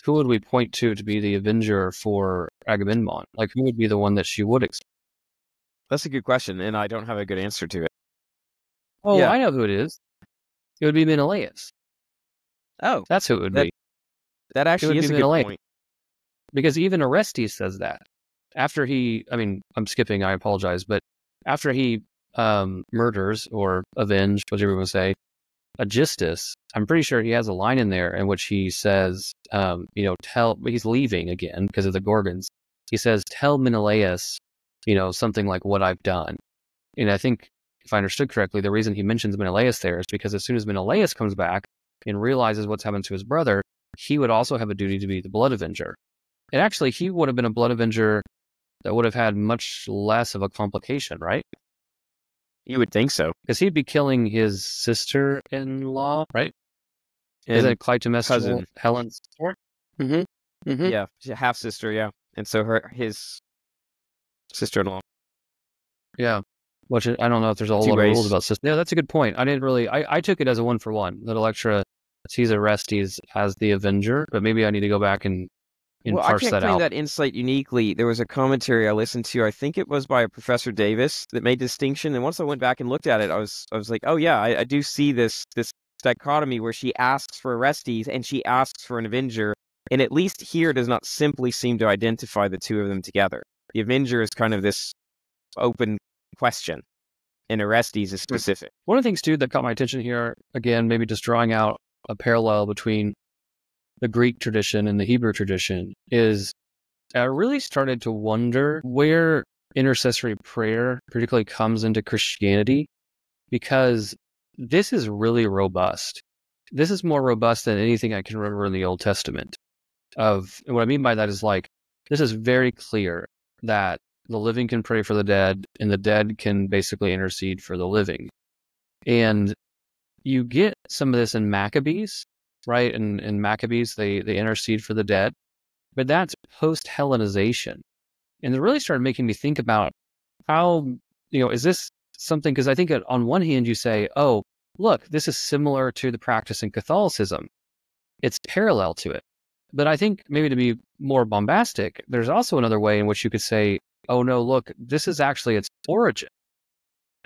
who would we point to be the avenger for Agamemnon? Like, who would be the one that she would expect? That's a good question, and I don't have a good answer to it. Oh, yeah. I know who it is. It would be Menelaus. Oh. That's who it would be. That actually is a good point. Because even Orestes says that. After I'm skipping, I apologize, but after he murders or avenged, whatever you want to say, Aegisthus, I'm pretty sure he has a line in there in which he says, he's leaving again because of the Gorgons. He says, "Tell Menelaus, something like what I've done." And I think, if I understood correctly, the reason he mentions Menelaus there is because as soon as Menelaus comes back and realizes what's happened to his brother, he would also have a duty to be the blood avenger. And actually, he would have been a blood avenger that would have had much less of a complication, right? You would think so. Because he'd be killing his sister-in-law, right? Is it Clytemnestra, cousin. Helen's sister? Mm-hmm. Mm-hmm. Yeah, half-sister, yeah. And so his sister-in-law. Yeah. which I don't know if there's a whole Two lot of ways. rules about system. Yeah, that's a good point. I didn't really, I took it as a 1-for-1, that Electra sees Orestes as the avenger, but maybe I need to go back and Well, I parse can't that claim out. that insight uniquely. There was a commentary I listened to, I think it was by Professor Davis, that made distinction. And once I went back and looked at it, I was like, oh yeah, I do see this dichotomy where she asks for Orestes and she asks for an avenger. And at least here does not simply seem to identify the two of them together. The avenger is kind of this open question, and Orestes is specific. One of the things, too, that caught my attention here, again, maybe just drawing out a parallel between the Greek tradition and the Hebrew tradition, is I really started to wonder where intercessory prayer particularly comes into Christianity, because this is really robust. This is more robust than anything I can remember in the Old Testament. And what I mean by that is, like, this is very clear that the living can pray for the dead, and the dead can basically intercede for the living. And you get some of this in Maccabees, right? In Maccabees, they intercede for the dead, but that's post-Hellenization. And it really started making me think about how, is this something, because I think on one hand you say, oh, look, this is similar to the practice in Catholicism. It's parallel to it. But I think maybe to be more bombastic, there's also another way in which you could say, oh no, look, this is actually its origin.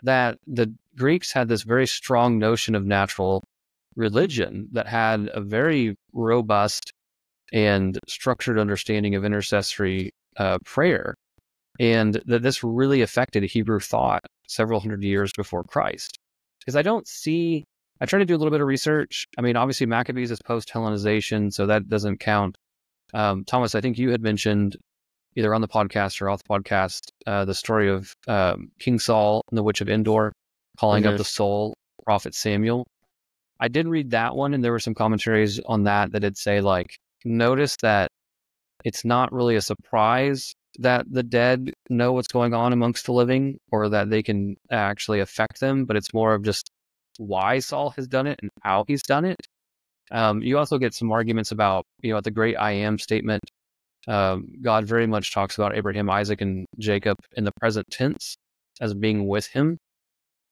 That the Greeks had this very strong notion of natural religion that had a very robust and structured understanding of intercessory prayer, and that this really affected Hebrew thought several hundred years before Christ. Because I tried to do a little bit of research. I mean, obviously Maccabees is post-Hellenization, so that doesn't count. Thomas, I think you had mentioned either on the podcast or off the podcast, the story of King Saul and the Witch of Endor calling up the soul of Prophet Samuel. I did read that one, and there were some commentaries on that did say, like, notice that it's not really a surprise that the dead know what's going on amongst the living, or that they can actually affect them, but it's more of just why Saul has done it and how he's done it. You also get some arguments about, at the great I am statement, God very much talks about Abraham, Isaac, and Jacob in the present tense as being with him.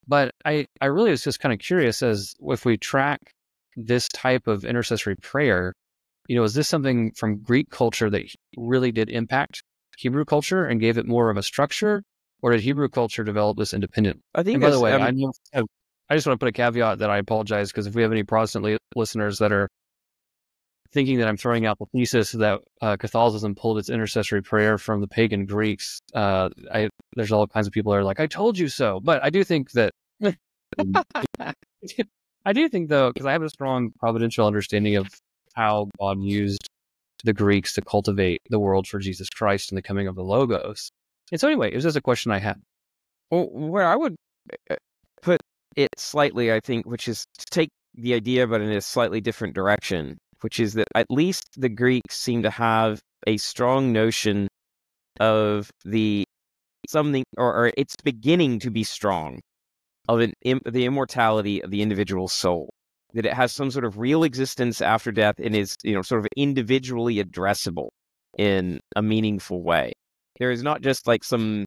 But I really was just kind of curious, as if we track this type of intercessory prayer, is this something from Greek culture that really did impact Hebrew culture and gave it more of a structure, or did Hebrew culture develop this independently? I think, and by the way, I just want to put a caveat that I apologize, because if we have any Protestant listeners that are thinking that I'm throwing out the thesis that Catholicism pulled its intercessory prayer from the pagan Greeks, there's all kinds of people that are like, I told you so. But I do think that, because I have a strong providential understanding of how God used the Greeks to cultivate the world for Jesus Christ and the coming of the Logos. And so anyway, it was just a question I had. Well, where I would put it slightly, I think, which is to take the idea but in a slightly different direction, which is that at least the Greeks seem to have a strong notion of something, or it's beginning to be strong, of the immortality of the individual soul, that it has some sort of real existence after death and is, sort of individually addressable in a meaningful way. There is not just like some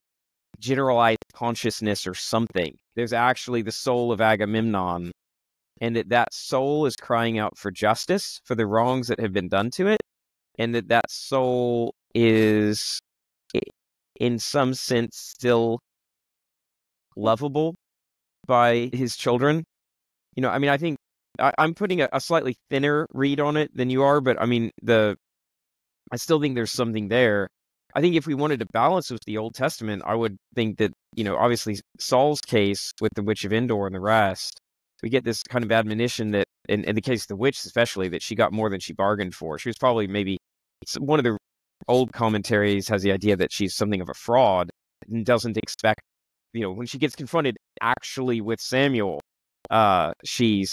generalized consciousness or something. There's actually the soul of Agamemnon, and that soul is crying out for justice for the wrongs that have been done to it, and that soul is, in some sense, still lovable by his children. I think I'm putting a slightly thinner read on it than you are, but I mean, I still think there's something there. I think if we wanted to balance with the Old Testament, I would think that, obviously Saul's case with the Witch of Endor and the rest, we get this kind of admonition that, in the case of the witch especially, that she got more than she bargained for. She was probably one of the old commentaries has the idea that she's something of a fraud and doesn't expect, when she gets confronted actually with Samuel, she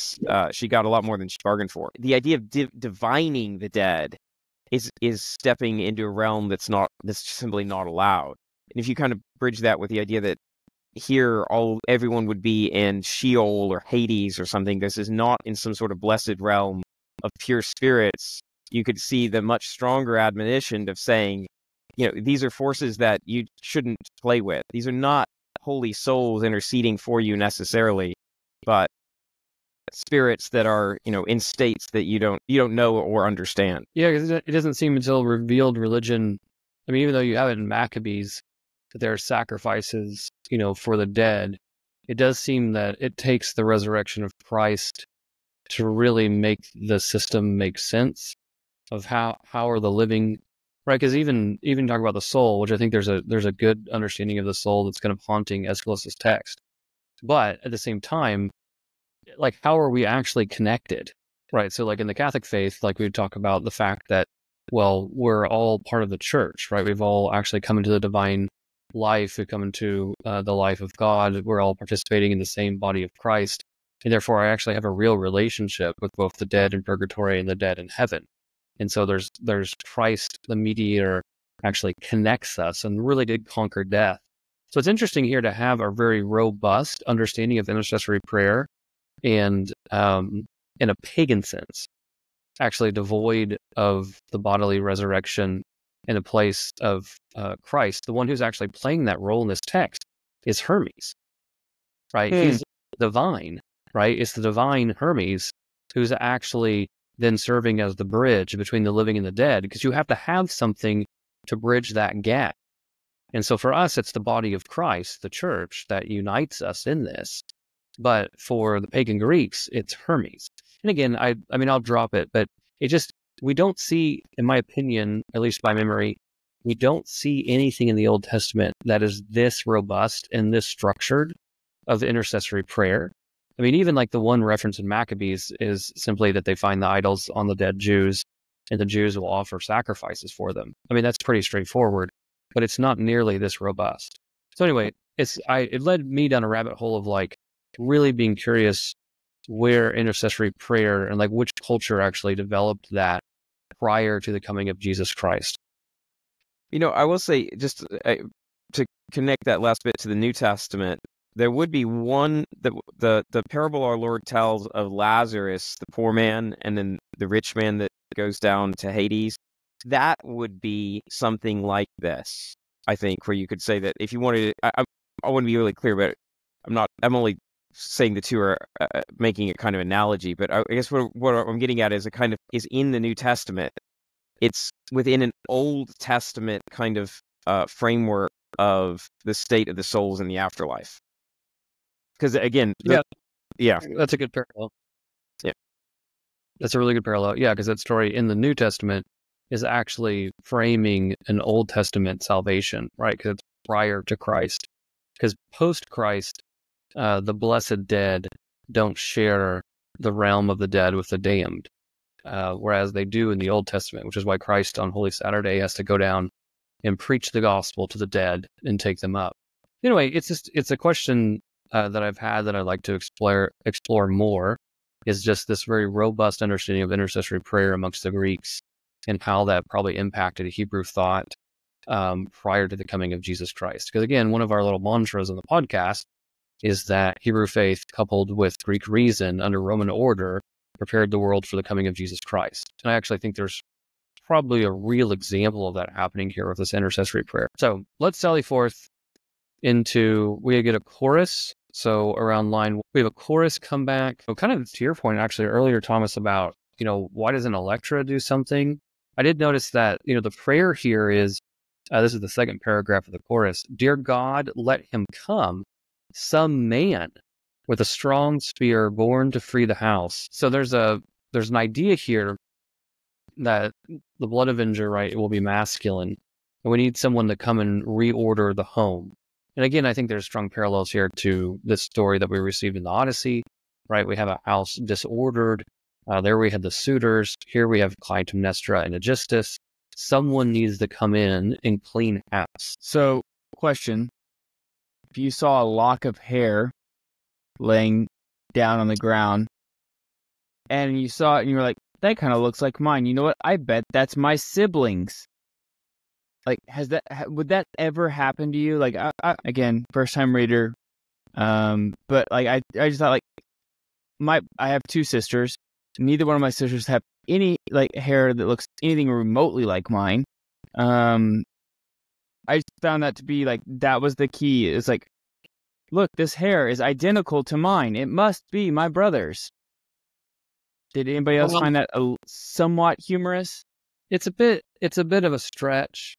got a lot more than she bargained for. The idea of divining the dead is stepping into a realm that's simply not allowed. And if you kind of bridge that with the idea that here everyone would be in Sheol or Hades or something, this is not in some sort of blessed realm of pure spirits, you could see the much stronger admonition of saying, these are forces that you shouldn't play with. These are not holy souls interceding for you necessarily, but spirits that are, in states that you don't know or understand. Yeah, because it doesn't seem until revealed religion. I mean, even though you have it in Maccabees that there are sacrifices, for the dead, it does seem that it takes the resurrection of Christ to really make the system make sense of how are the living, right? Because even talk about the soul, which I think there's a good understanding of the soul that's kind of haunting Aeschylus's text. But at the same time, like, how are we actually connected, right? So like in the Catholic faith, like we talk about the fact that, well, we're all part of the church, right? We've all actually come into the divine life. We've come into the life of God. We're all participating in the same body of Christ. And therefore, I actually have a real relationship with both the dead in purgatory and the dead in heaven. And so there's Christ, the mediator, actually connects us and really did conquer death. So it's interesting here to have a very robust understanding of intercessory prayer and in a pagan sense, actually devoid of the bodily resurrection in a place of Christ. The one who's actually playing that role in this text is Hermes, right? He's divine, right? It's the divine Hermes who's actually then serving as the bridge between the living and the dead, because you have to have something to bridge that gap. And so for us, it's the body of Christ, the church, that unites us in this. But for the pagan Greeks, it's Hermes. And again, I mean, I'll drop it, but we don't see, in my opinion, at least by memory, we don't see anything in the Old Testament that is this robust and this structured of intercessory prayer. I mean, even like the one reference in Maccabees is simply that they find the idols on the dead Jews and the Jews will offer sacrifices for them. I mean, that's pretty straightforward, but it's not nearly this robust. So anyway, it led me down a rabbit hole of like really being curious where intercessory prayer and like which culture actually developed that prior to the coming of Jesus Christ. I will say, just to connect that last bit to the New Testament, there would be one, the parable our Lord tells of Lazarus, the poor man, and then the rich man that goes down to Hades. That would be something like this, I think, where you could say that if you wanted to, I want to be really clear, but I'm only saying the two are making a kind of analogy, but I guess what I'm getting at is is in the New Testament. It's within an Old Testament kind of framework of the state of the souls in the afterlife. Because again, that's a good parallel. Yeah, that's a really good parallel. Yeah, because that story in the New Testament is actually framing an Old Testament salvation, right? Because it's prior to Christ. Because post-Christ, the blessed dead don't share the realm of the dead with the damned, whereas they do in the Old Testament, which is why Christ on Holy Saturday has to go down and preach the gospel to the dead and take them up. Anyway, it's a question that I've had that I'd like to explore more, is just this very robust understanding of intercessory prayer amongst the Greeks and how that probably impacted Hebrew thought prior to the coming of Jesus Christ. Because again, one of our little mantras on the podcast is that Hebrew faith coupled with Greek reason under Roman order prepared the world for the coming of Jesus Christ. And I actually think there's probably a real example of that happening here with this intercessory prayer. So let's sally forth into, we get a chorus. So around line, we have a chorus come back. So kind of to your point, actually, earlier, Thomas, about, why doesn't Electra do something? I did notice that, the prayer here is, this is the second paragraph of the chorus. Dear God, let him come, some man with a strong spear born to free the house. So there's an idea here that the blood avenger, right, it will be masculine. And we need someone to come and reorder the home. And again, I think there's strong parallels here to this story that we received in the Odyssey, right? We have a house disordered. There we had the suitors. Here we have Clytemnestra and Aegisthus. Someone needs to come in and clean house. So, question. If you saw a lock of hair laying down on the ground, and you saw it and you were like, that kind of looks like mine. You know what? I bet that's my siblings. Like, would that ever happen to you? Like, I again, first time reader. But like, I just thought like, I have two sisters. Neither one of my sisters have any like hair that looks anything remotely like mine. I just found that to be like, that was the key. It's like, look, this hair is identical to mine. It must be my brother's. Did anybody else find that somewhat humorous? It's a bit of a stretch.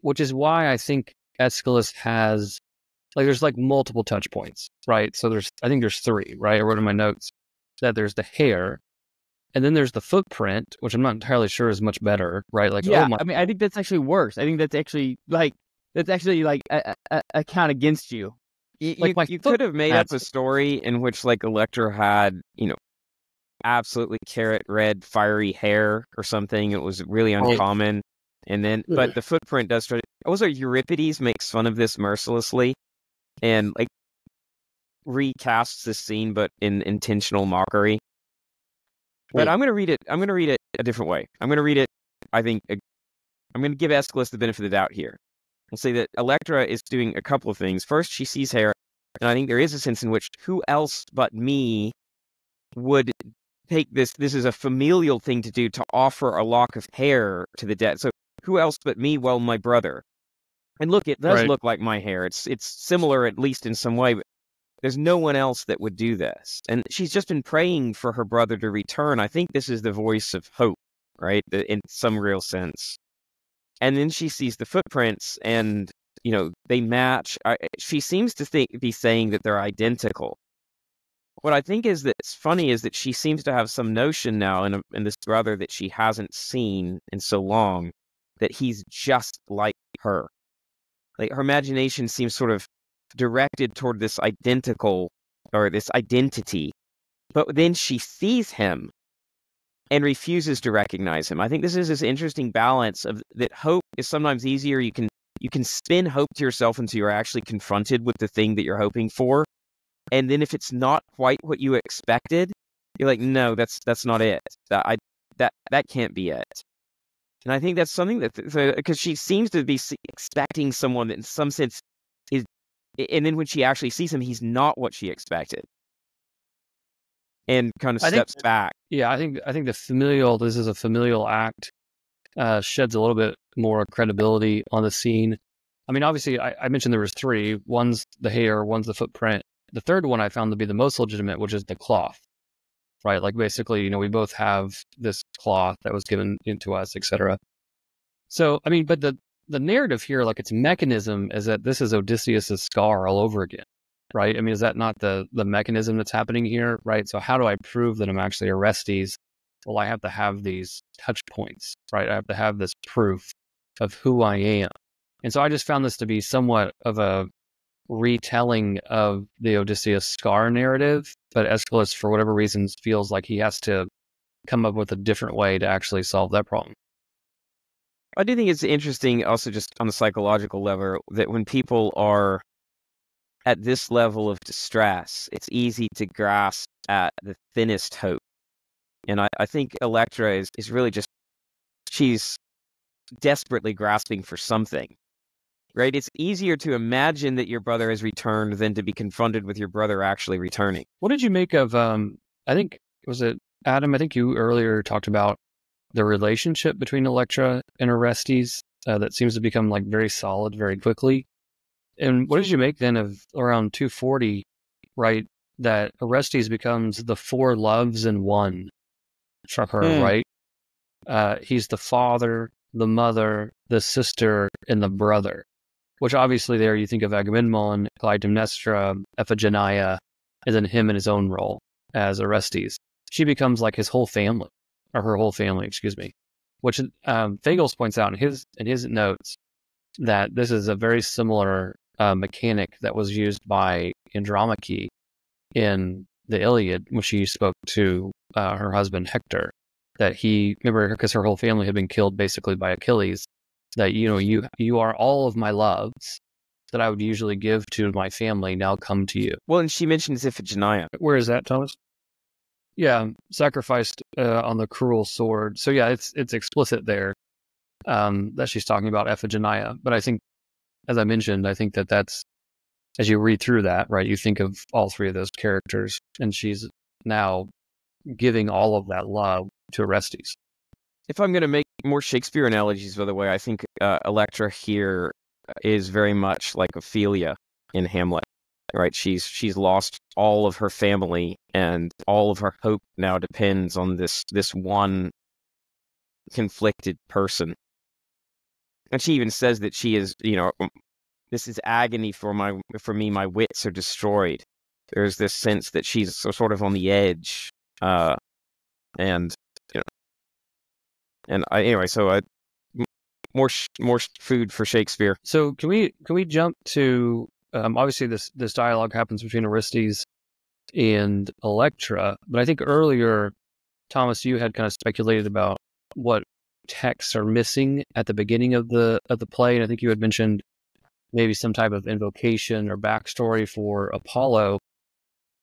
Which is why I think Aeschylus has, like, there's like multiple touch points, right? So I think there's three, right? I wrote in my notes that there's the hair, and then there's the footprint, which I'm not entirely sure is much better, right? Like, yeah, I mean, I think that's actually worse. I think that's actually like a count against you. You could have made up a story in which like Electra had, absolutely carrot red, fiery hair or something. It was really uncommon. And then, but the footprint does try to. Also, Euripides makes fun of this mercilessly, and like recasts this scene, but in intentional mockery. But I'm going to read it. I'm going to read it a different way. I'm going to read it. I'm going to give Aeschylus the benefit of the doubt here. I'll say that Electra is doing a couple of things. First, she sees hair, and I think there is a sense in which who else but me would take this. This is a familial thing to do, to offer a lock of hair to the dead. So who else but me? Well, my brother. And look, it does look like my hair. It's similar, at least in some way, but there's no one else that would do this. And she's just been praying for her brother to return. I think this is the voice of hope, right? In some real sense. And then she sees the footprints, and, they match. She seems to be saying that they're identical. What I think is that's funny is that she seems to have some notion now in this brother that she hasn't seen in so long, that he's just like her. Like, her imagination seems sort of directed toward this identical, or this identity, but then she sees him and refuses to recognize him. I think this is this interesting balance of that hope is sometimes easier. You can spin hope to yourself until you're actually confronted with the thing that you're hoping for, and then if it's not quite what you expected, you're like, no, that's not it. That can't be it. And I think that's something that, because she seems to be expecting someone that in some sense is, and then when she actually sees him, he's not what she expected. And kind of steps back. Yeah, I think this is a familial act, sheds a little bit more credibility on the scene. I mean, obviously, I mentioned there was three. One's the hair, one's the footprint. The third one I found to be the most legitimate, which is the cloth. Right, like basically, we both have this cloth that was given into us, etc. So, I mean, but the narrative here, like its mechanism, is that this is Odysseus's scar all over again, right? I mean, is that not the mechanism that's happening here, right? So, how do I prove that I'm actually Orestes? Well, I have to have these touch points, right? I have to have this proof of who I am, and so I just found this to be somewhat of a retelling of the Odysseus scar narrative, but Aeschylus, for whatever reasons, feels like he has to come up with a different way to actually solve that problem. I do think it's interesting also just on the psychological level that when people are at this level of distress, it's easy to grasp at the thinnest hope. And I think Electra is really just, she's desperately grasping for something. Right? It's easier to imagine that your brother has returned than to be confronted with your brother actually returning. What did you make of, I think, was it Adam? I think you earlier talked about the relationship between Electra and Orestes that seems to become like very solid very quickly. And what did you make then of around 240, right, that Orestes becomes the four loves in one for her, right? He's the father, the mother, the sister, and the brother. Which obviously there you think of Agamemnon, Clytemnestra, Iphigenia, and then him in his own role as Orestes. She becomes like his whole family, or her whole family, excuse me. Which Fagles points out in his notes that this is a very similar mechanic that was used by Andromache in the Iliad when she spoke to her husband Hector. That remember, because her whole family had been killed basically by Achilles, that, you are all of my loves that I would usually give to my family now come to you. Well, and she mentions Iphigenia. Where is that, Thomas? Yeah, sacrificed on the cruel sword. So yeah, it's explicit there that she's talking about Iphigenia. But I think, as I mentioned, I think that's, as you read through that, right, you think of all three of those characters, and she's now giving all of that love to Orestes. If I'm going to make more Shakespeare analogies, by the way, I think Electra here is very much like Ophelia in Hamlet. right? She's lost all of her family, and all of her hope now depends on this one conflicted person. And she even says that she is, this is agony for me. My wits are destroyed. There's this sense that she's sort of on the edge, and anyway. So more food for Shakespeare. So can we jump to obviously this dialogue happens between Orestes and Electra, but I think earlier, Thomas, you had kind of speculated about what texts are missing at the beginning of the play, and I think you had mentioned maybe some type of invocation or backstory for Apollo.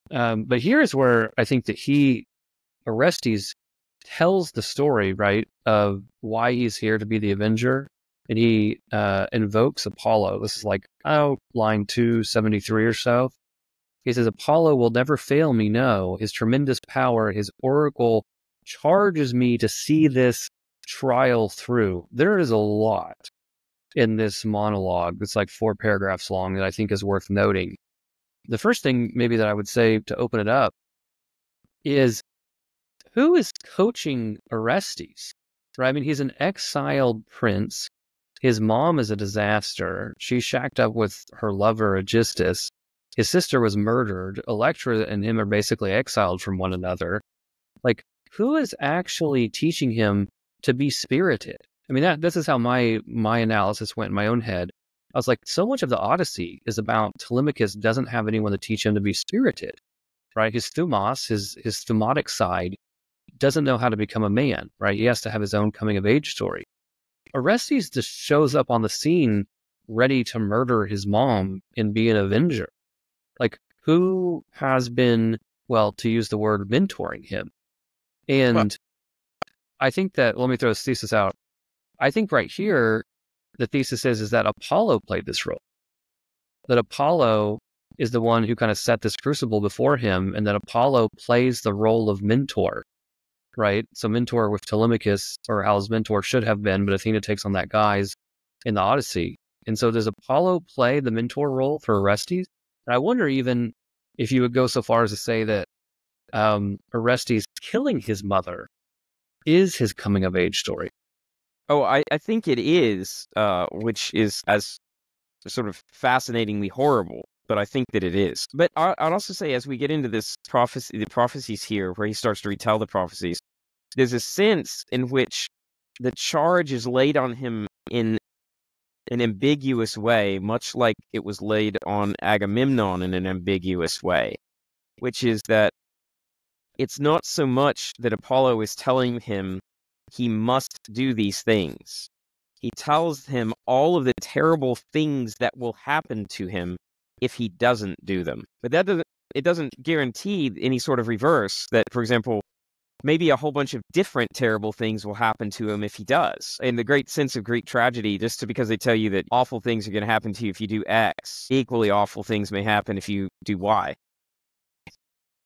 But here's where I think that Orestes tells the story, right, of why he's here to be the avenger, and he invokes Apollo. This is like, line 273 or so. He says, Apollo will never fail me, no. His tremendous power, his oracle charges me to see this trial through. There is a lot in this monologue. It's like 4 paragraphs long that I think is worth noting. The first thing maybe that I would say to open it up is, who is coaching Orestes? Right? I mean, he's an exiled prince. His mom is a disaster. She shacked up with her lover, Aegisthus. His sister was murdered. Electra and him are basically exiled from one another. Like, who is actually teaching him to be spirited? I mean, this is how my analysis went in my own head. I was like, so much of the Odyssey is about Telemachus doesn't have anyone to teach him to be spirited, right? His thumos, his thumotic side, doesn't know how to become a man, right? He has to have his own coming of age story. Orestes just shows up on the scene ready to murder his mom and be an avenger. Like, who has been, well, to use the word, mentoring him? And I think that, let me throw this thesis out. I think right here, the thesis is that Apollo played this role. That Apollo is the one who kind of set this crucible before him, and that Apollo plays the role of mentor, right? So mentor with Telemachus, or how his mentor should have been, but Athena takes on that guise in the Odyssey. And so does Apollo play the mentor role for Orestes? And I wonder even if you would go so far as to say that Orestes killing his mother is his coming of age story. Oh, I think it is, which is as sort of fascinatingly horrible, but I think that it is. But I'd also say, as we get into this prophecy, the prophecies here, where he starts to retell the prophecies, there's a sense in which the charge is laid on him in an ambiguous way, much like it was laid on Agamemnon in an ambiguous way, which is that it's not so much that Apollo is telling him he must do these things. He tells him all of the terrible things that will happen to him if he doesn't do them. But it doesn't guarantee any sort of reverse, that, for example, maybe a whole bunch of different terrible things will happen to him if he does. In the great sense of Greek tragedy, just because they tell you that awful things are going to happen to you if you do X, equally awful things may happen if you do Y.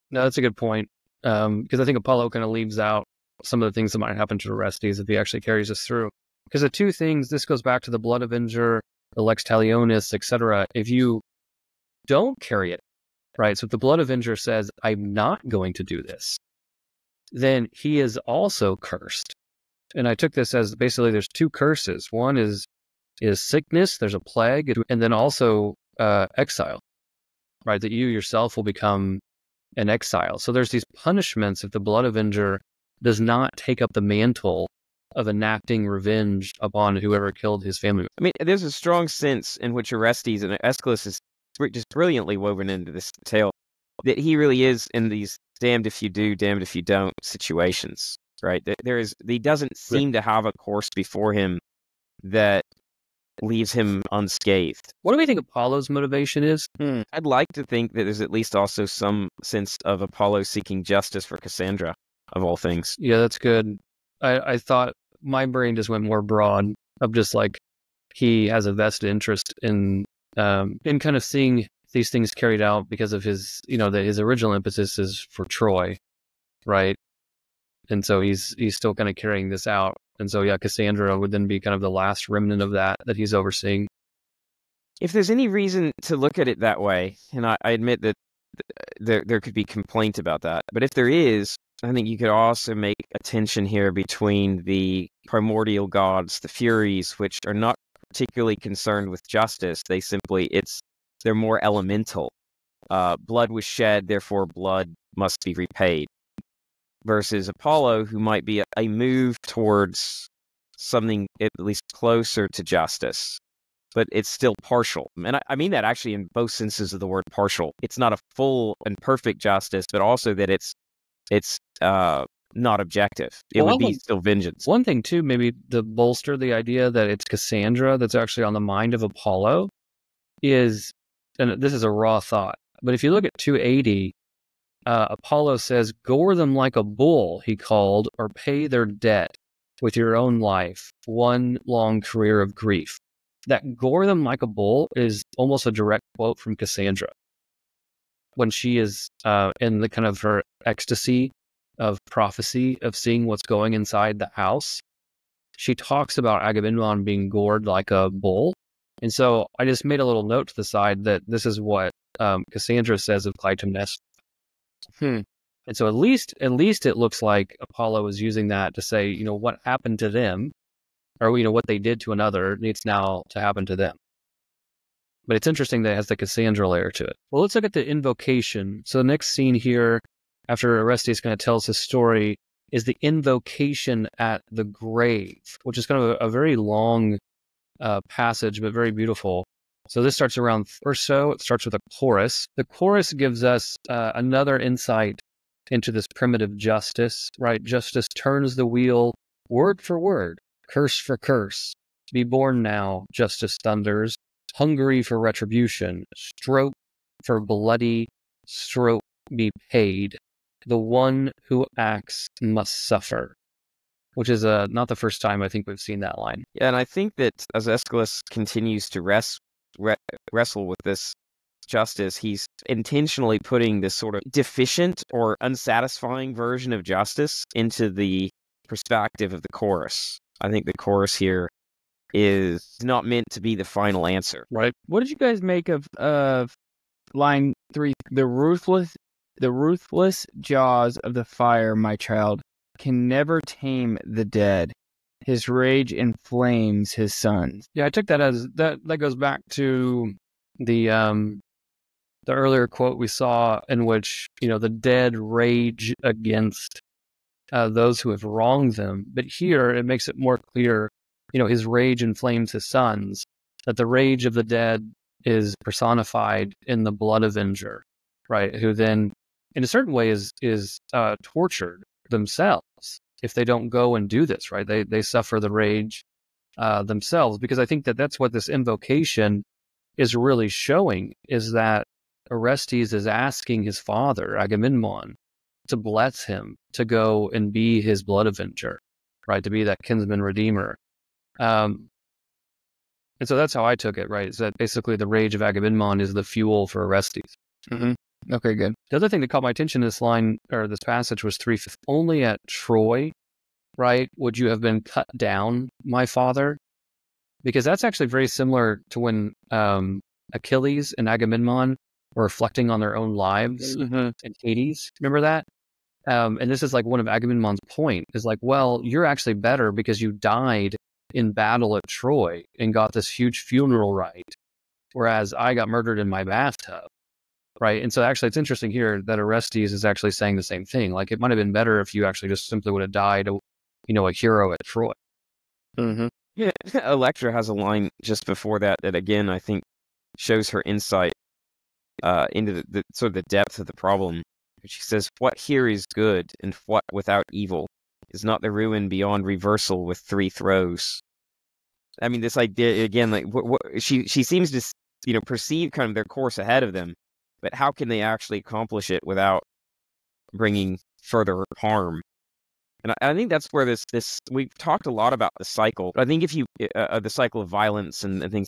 No, that's a good point. Because I think Apollo kind of leaves out some of the things that might happen to Orestes if he actually carries us through. Because the two things, this goes back to the Blood Avenger, the Lex Talionis, etc. If you don't carry it, right? So if the Blood Avenger says, I'm not going to do this, then he is also cursed. And I took this as basically there's 2 curses. One is sickness, there's a plague, and then also exile, right? That you yourself will become an exile. So there's these punishments if the Blood Avenger does not take up the mantle of enacting revenge upon whoever killed his family. I mean, there's a strong sense in which Orestes and Aeschylus is just brilliantly woven into this tale, that he really is in these damned if you do, damned if you don't situations, right? He doesn't seem to have a course before him that leaves him unscathed. What do we think Apollo's motivation is? I'd like to think that there's at least also some sense of Apollo seeking justice for Cassandra, of all things. Yeah, that's good. I thought my brain just went more broad of just like he has a vested interest in kind of seeing these things carried out because of his, that his original impetus is for Troy, right? And so he's still kind of carrying this out. And so, yeah, Cassandra would then be kind of the last remnant of that he's overseeing. if there's any reason to look at it that way, and I admit that there could be complaint about that, but if there is, I think you could also make a tension here between the primordial gods, the Furies, which are not particularly concerned with justice. They're more elemental. Blood was shed, therefore blood must be repaid. Versus Apollo, who might be a move towards something at least closer to justice, but it's still partial. And I mean that actually in both senses of the word partial. It's not a full and perfect justice, but also that it's not objective. It would be still vengeance. One thing too, maybe to bolster the idea that it's Cassandra that's actually on the mind of Apollo is, and this is a raw thought, but if you look at 280, Apollo says, "Gore them like a bull," he called, "or pay their debt with your own life, one long career of grief." That "gore them like a bull" is almost a direct quote from Cassandra. When she is in the kind of her ecstasy of prophecy, of seeing what's going inside the house, she talks about Agamemnon being gored like a bull. And so I just made a little note to the side that this is what Cassandra says of Clytemnestra. And so at least it looks like Apollo is using that to say, you know, what happened to them, or, you know, what they did to another needs now to happen to them. But it's interesting that it has the Cassandra layer to it. Well, let's look at the invocation. So the next scene here, after Orestes kind of tells his story, is the invocation at the grave, which is kind of a very long passage, but very beautiful. So this starts around verse so. It starts with a chorus. The chorus gives us another insight into this primitive justice, right? Justice turns the wheel word for word, curse for curse. Be born now, justice thunders, hungry for retribution, stroke for bloody, stroke be paid. The one who acts must suffer, which is not the first time I think we've seen that line. Yeah, and I think that as Aeschylus continues to wrestle with this justice, he's intentionally putting this sort of deficient or unsatisfying version of justice into the perspective of the chorus. I think the chorus here is not meant to be the final answer. Right. What did you guys make of line 3? The ruthless jaws of the fire, my child, can never tame the dead. His rage inflames his sons. Yeah, I took that as that goes back to the earlier quote we saw, in which, you know, the dead rage against those who have wronged them. But here it makes it more clear, you know, his rage inflames his sons, that the rage of the dead is personified in the blood avenger, right? Who then, in a certain way, is tortured themselves if they don't go and do this, right? They suffer the rage themselves, because I think that that's what this invocation is really showing, is that Orestes is asking his father, Agamemnon, to bless him, to go and be his blood avenger, right? To be that kinsman redeemer. And so that's how I took it, right? Is that basically the rage of Agamemnon is the fuel for Orestes. Mm-hmm. Okay, good. The other thing that caught my attention in this line, or this passage, was 3. Only at Troy, right, would you have been cut down, my father? Because that's actually very similar to when Achilles and Agamemnon were reflecting on their own lives in Hades. Remember that? And this is like one of Agamemnon's point, is like, well, you're actually better because you died in battle at Troy and got this huge funeral rite, whereas I got murdered in my bathtub. Right. And so actually it's interesting here that Orestes is actually saying the same thing. Like, it might have been better if you actually just simply would have died, you know, a hero at Troy. Mm-hmm. Yeah. Electra has a line just before that again, I think shows her insight into the sort of the depth of the problem. She says, "What here is good and what without evil is not the ruin beyond reversal with 3 throws." I mean, this idea again, like she seems to, you know, perceive kind of their course ahead of them. But how can they actually accomplish it without bringing further harm? And I think that's where this we've talked a lot about the cycle. I think if you the cycle of violence and things,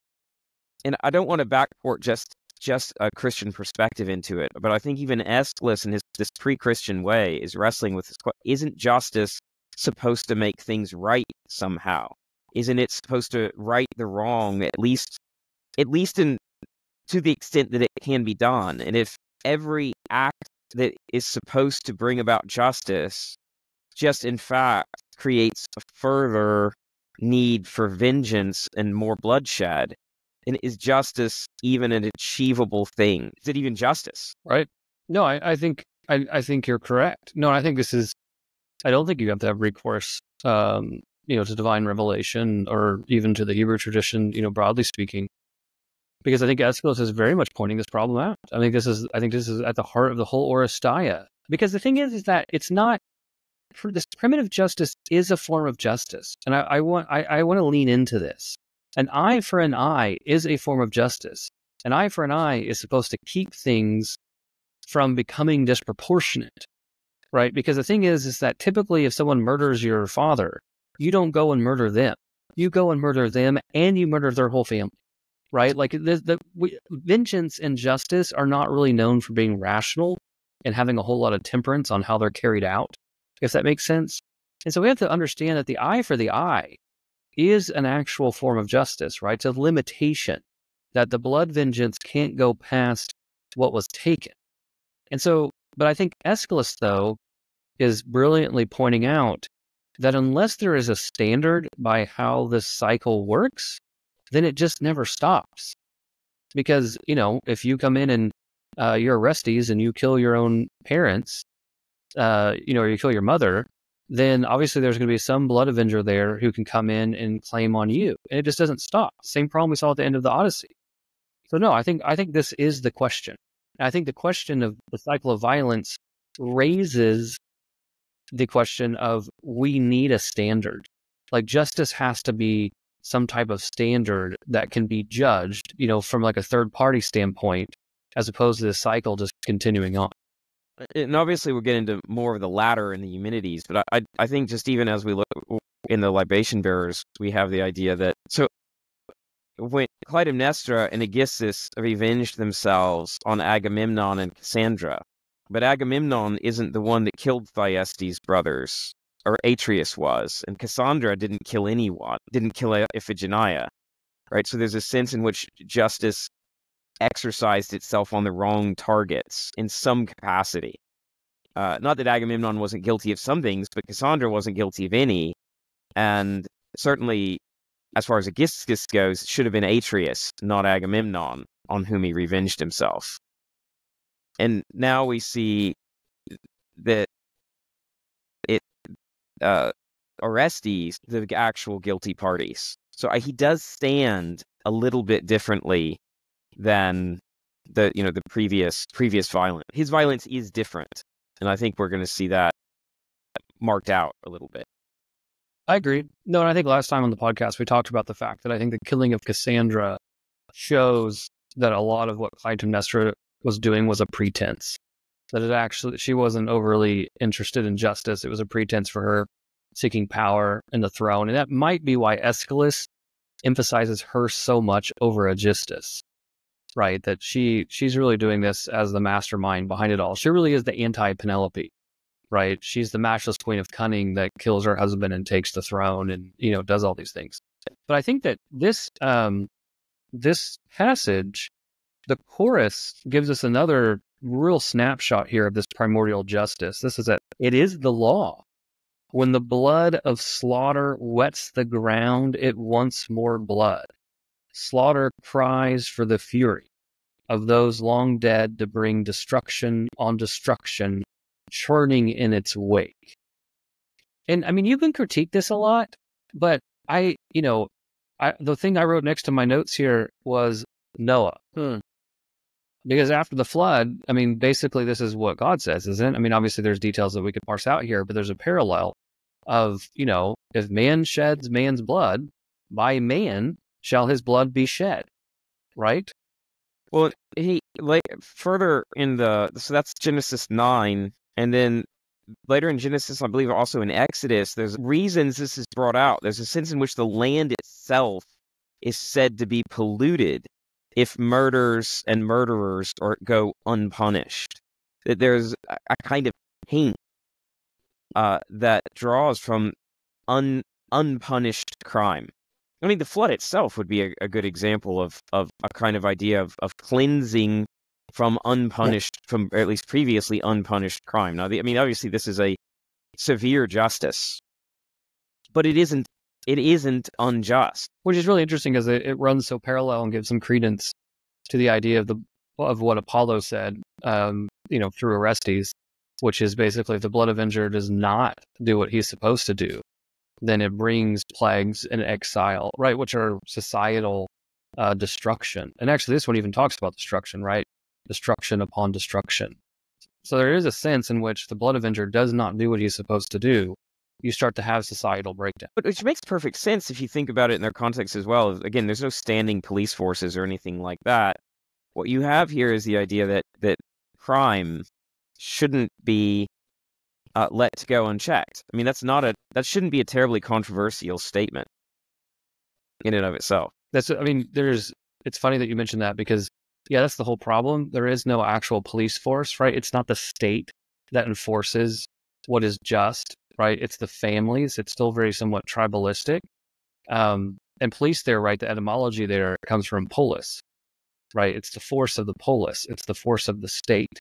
and I don't want to backport just a Christian perspective into it, but I think even Aeschylus in this pre-Christian way is wrestling with this. Isn't justice supposed to make things right somehow? Isn't it supposed to right the wrong, at least in to the extent that it can be done. And if every act that is supposed to bring about justice just in fact creates a further need for vengeance and more bloodshed, and is justice even an achievable thing? Is it even justice? Right. No, I think you're correct. No, I think I don't think you have to have recourse, to divine revelation or even to the Hebrew tradition, broadly speaking, because I think Aeschylus is very much pointing this problem out. I think this is at the heart of the whole Oresteia. Because the thing is that it's not, this primitive justice is a form of justice, and I want to lean into this. An eye for an eye is a form of justice. An eye for an eye is supposed to keep things from becoming disproportionate, right? Because the thing is that typically if someone murders your father, you don't go and murder them. You go and murder them, and you murder their whole family, right? Like vengeance and justice are not really known for being rational and having a whole lot of temperance on how they're carried out, if that makes sense. And so we have to understand that the eye for the eye is an actual form of justice, right? It's a limitation that the blood vengeance can't go past what was taken. And so, but I think Aeschylus, though, is brilliantly pointing out that unless there is a standard by how this cycle works, then it just never stops. Because, if you come in and you're Orestes and you kill your own parents, or you kill your mother, then obviously there's going to be some blood avenger there who can come in and claim on you. And it just doesn't stop. Same problem we saw at the end of the Odyssey. So no, I think this is the question. And I think the question of the cycle of violence raises the question of we need a standard. Like justice has to be some type of standard that can be judged, from like a third party standpoint, as opposed to the cycle just continuing on. And obviously we'll get into more of the latter in the Eumenides, but I think just even as we look in the Libation Bearers, we have the idea that, so when Clytemnestra and Aeschylus revenged themselves on Agamemnon and Cassandra, but Agamemnon isn't the one that killed Thyestes' brothers, or Atreus was, and Cassandra didn't kill anyone, didn't kill Iphigenia, right? So there's a sense in which justice exercised itself on the wrong targets in some capacity. Not that Agamemnon wasn't guilty of some things, but Cassandra wasn't guilty of any. And certainly, as far as Aeschylus goes, it should have been Atreus, not Agamemnon, on whom he revenged himself. And now we see that Orestes, the actual guilty parties. So he does stand a little bit differently than the previous violence. His violence is different, and I think we're going to see that marked out a little bit. I agree. No, and I think last time on the podcast we talked about the fact that I think the killing of Cassandra shows that a lot of what Clytemnestra was doing was a pretense. That she wasn't overly interested in justice. It was a pretense for her seeking power and the throne, and that might be why Aeschylus emphasizes her so much over Aegisthus. Right, that she's really doing this as the mastermind behind it all. She really is the anti-Penelope, right? She's the matchless queen of cunning that kills her husband and takes the throne and, does all these things. But I think that this passage, the chorus, gives us another real snapshot here of this primordial justice. This is that it is the law. When the blood of slaughter wets the ground, it wants more blood. Slaughter cries for the fury of those long dead to bring destruction on destruction, churning in its wake. And I mean, you can critique this a lot, but the thing I wrote next to my notes here was Noah. Because after the flood, I mean, basically this is what God says, isn't it? I mean, obviously there's details that we could parse out here, but there's a parallel of, if man sheds man's blood, by man shall his blood be shed, right? Well, further in so that's Genesis 9, and then later in Genesis, I believe also in Exodus, there's reasons this is brought out. There's a sense in which the land itself is said to be polluted if murders and murderers go unpunished. That there's a kind of pain that draws from unpunished crime. I mean, the flood itself would be a good example of a kind of idea of cleansing from unpunished, from or at least previously unpunished crime. Now, I mean, obviously, this is a severe justice, but it isn't unjust. Which is really interesting because it runs so parallel and gives some credence to the idea of what Apollo said, through Orestes, which is basically if the blood avenger does not do what he's supposed to do, then it brings plagues and exile, right, which are societal destruction. And actually, this one even talks about destruction, right? Destruction upon destruction. So there is a sense in which the blood avenger does not do what he's supposed to do. You start to have societal breakdown. But which makes perfect sense if you think about it in their context as well. Again, there's no standing police forces or anything like that. What you have here is the idea that crime shouldn't be let to go unchecked. I mean, that shouldn't be a terribly controversial statement in and of itself. It's funny that you mentioned that because, yeah, that's the whole problem. There is no actual police force, right? It's not the state that enforces what is just, right? It's the families. It's still very somewhat tribalistic. And police there, right? The etymology there comes from polis, right? It's the force of the polis. It's the force of the state.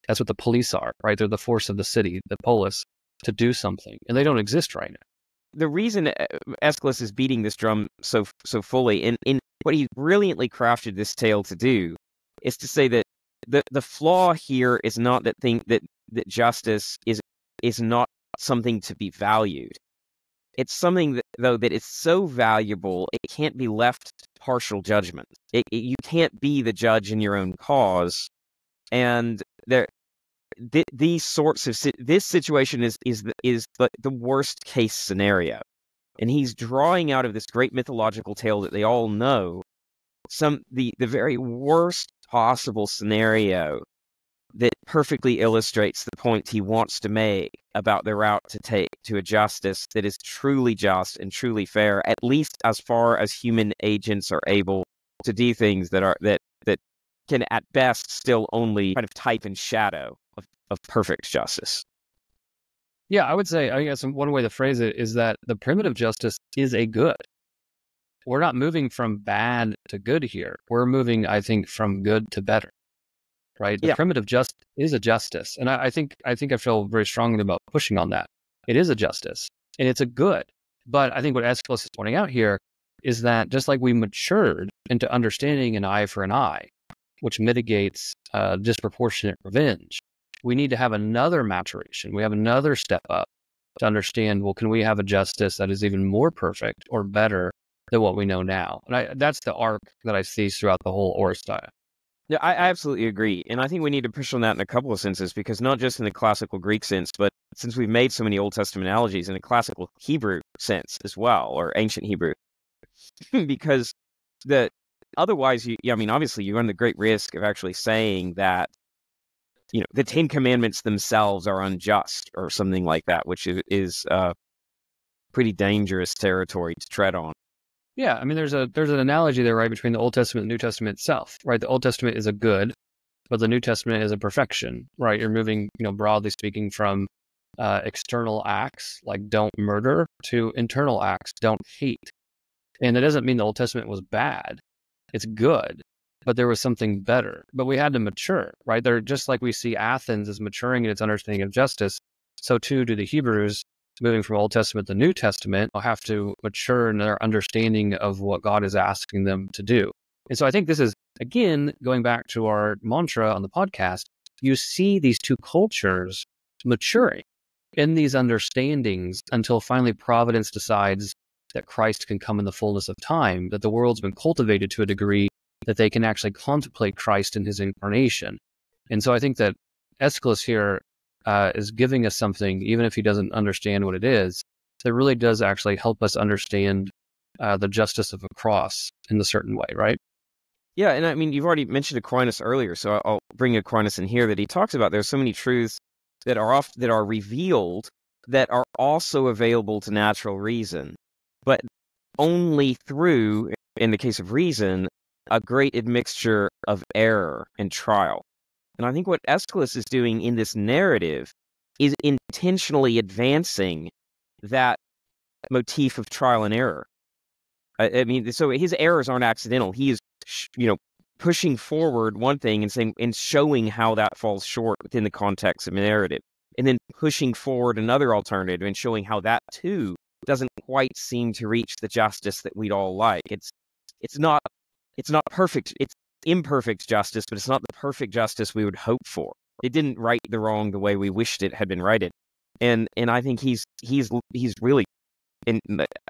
That's what the police are, right? They're the force of the city, the polis, to do something. And they don't exist right now. The reason Aeschylus is beating this drum so fully, in what he brilliantly crafted this tale to do, is to say that the flaw here is not that justice is not something to be valued. It's something that is so valuable it can't be left to partial judgment. You can't be the judge in your own cause, and these sorts of this situation is the worst case scenario, and he's drawing out of this great mythological tale that they all know the very worst possible scenario that perfectly illustrates the point he wants to make about the route to take to a justice that is truly just and truly fair, at least as far as human agents are able to do things that can at best still only kind of type and shadow of perfect justice. Yeah, I would say, I guess one way to phrase it is that the primitive justice is a good. We're not moving from bad to good here. We're moving, I think, from good to better. Right? The primitive justice is a justice. And I think I feel very strongly about pushing on that. It is a justice and it's a good. But I think what Aeschylus is pointing out here is that just like we matured into understanding an eye for an eye, which mitigates disproportionate revenge, we need to have another maturation. We have another step up to understand, well, can we have a justice that is even more perfect or better than what we know now? And that's the arc that I see throughout the whole Oresteia. Yeah, I absolutely agree. And I think we need to push on that in a couple of senses, because not just in the classical Greek sense, but since we've made so many Old Testament analogies, in a classical Hebrew sense as well, or ancient Hebrew. Because otherwise, obviously you run the great risk of actually saying that, the Ten Commandments themselves are unjust or something like that, which is pretty dangerous territory to tread on. Yeah, I mean, there's an analogy there, right, between the Old Testament and the New Testament itself, right? The Old Testament is a good, but the New Testament is a perfection, right? You're moving, broadly speaking, from external acts like don't murder to internal acts, don't hate. And that doesn't mean the Old Testament was bad. It's good, but there was something better. But we had to mature, right? They're just like we see Athens is maturing in its understanding of justice, so too do the Hebrews. Moving from Old Testament to New Testament, will have to mature in their understanding of what God is asking them to do. And so I think this is, again, going back to our mantra on the podcast, you see these two cultures maturing in these understandings until finally providence decides that Christ can come in the fullness of time, that the world's been cultivated to a degree that they can actually contemplate Christ in his incarnation. And so I think that Aeschylus here is giving us something, even if he doesn't understand what it is, that really does actually help us understand the justice of a cross in a certain way, right? Yeah, and I mean, you've already mentioned Aquinas earlier, so I'll bring Aquinas in here, that he talks about there's so many truths that are revealed that are also available to natural reason, but only through, in the case of reason, a great admixture of error and trial. And I think what Aeschylus is doing in this narrative is intentionally advancing that motif of trial and error. I mean, so his errors aren't accidental. He is, pushing forward one thing and saying and showing how that falls short within the context of a narrative, and then pushing forward another alternative and showing how that too doesn't quite seem to reach the justice that we'd all like. It's not perfect. It's imperfect justice, but it's not the perfect justice we would hope for. It didn't right the wrong the way we wished it had been righted, and I think he's really, and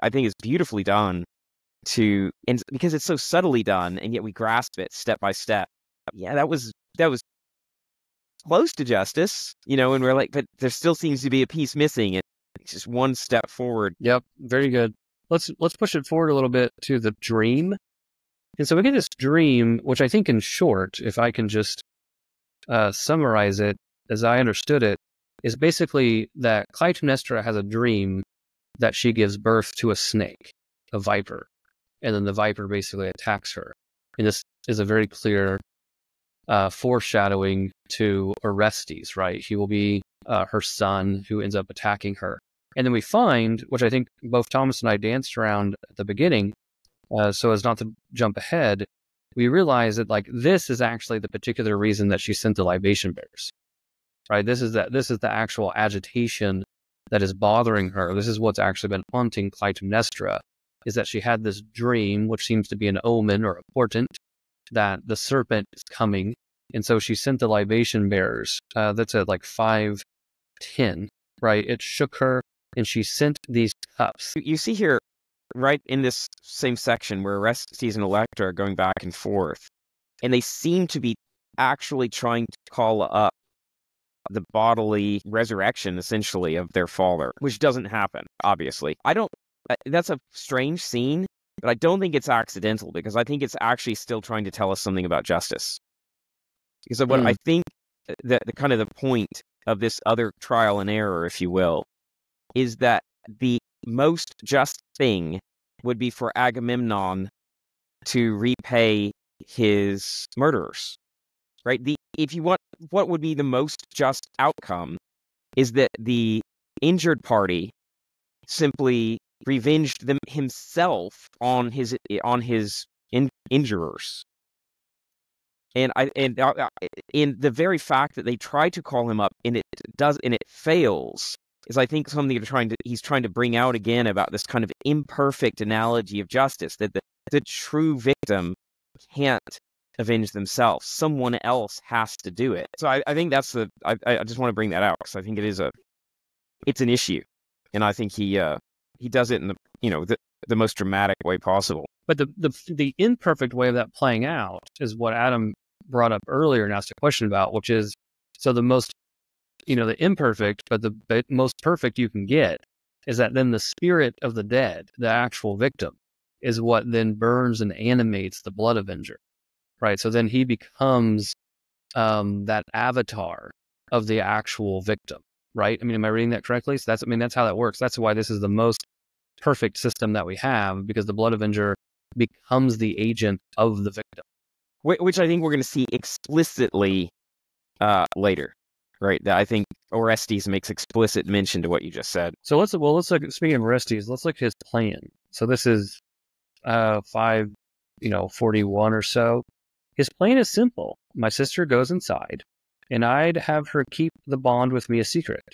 I think it's beautifully done and because it's so subtly done, and yet we grasp it step by step. Yeah, that was close to justice, and we're like, but there still seems to be a piece missing, and it's just one step forward. Yep, very good. Let's push it forward a little bit to the dream. And so we get this dream, which I think in short, if I can just summarize it as I understood it, is basically that Clytemnestra has a dream that she gives birth to a snake, a viper, and then the viper basically attacks her. And this is a very clear foreshadowing to Orestes, right? He will be her son who ends up attacking her. And then we find, which I think both Thomas and I danced around at the beginning, so as not to jump ahead, we realize that this is actually the particular reason that she sent the libation bearers, right? This is the actual agitation that is bothering her. This is what's actually been haunting Clytemnestra, is that she had this dream, which seems to be an omen or a portent that the serpent is coming. And so she sent the libation bearers. That's at 5:10, right? It shook her, and she sent these cups. You see here, right in this same section where Orestes and Electra are going back and forth, and they seem to be actually trying to call up the bodily resurrection, essentially, of their father, which doesn't happen, obviously. That's a strange scene, but I don't think it's accidental, because I think it's actually still trying to tell us something about justice. Because of what I think that the kind of the point of this other trial and error, if you will, is that the most just thing would be for Agamemnon to repay his murderers, right? If you want, what would be the most just outcome is that the injured party simply revenged himself on his injurers. And in the very fact that they try to call him up and it fails, is I think something he's trying to bring out again about this kind of imperfect analogy of justice, that the true victim can't avenge themselves. Someone else has to do it. So I think that's I just want to bring that out, because I think it's an issue, and I think he does it in the most dramatic way possible. But the imperfect way of that playing out is what Adam brought up earlier and asked a question about, which is, so the most, the imperfect, but the most perfect you can get is that then the spirit of the dead, the actual victim, is what then burns and animates the blood avenger, right? So then he becomes that avatar of the actual victim, right? I mean, am I reading that correctly? So that's how that works. That's why this is the most perfect system that we have, because the blood avenger becomes the agent of the victim. Which I think we're going to see explicitly later, right? That I think Orestes makes explicit mention to what you just said. So let's look, speaking of Orestes, let's look at his plan. So this is 41 or so. His plan is simple. My sister goes inside, and I'd have her keep the bond with me a secret.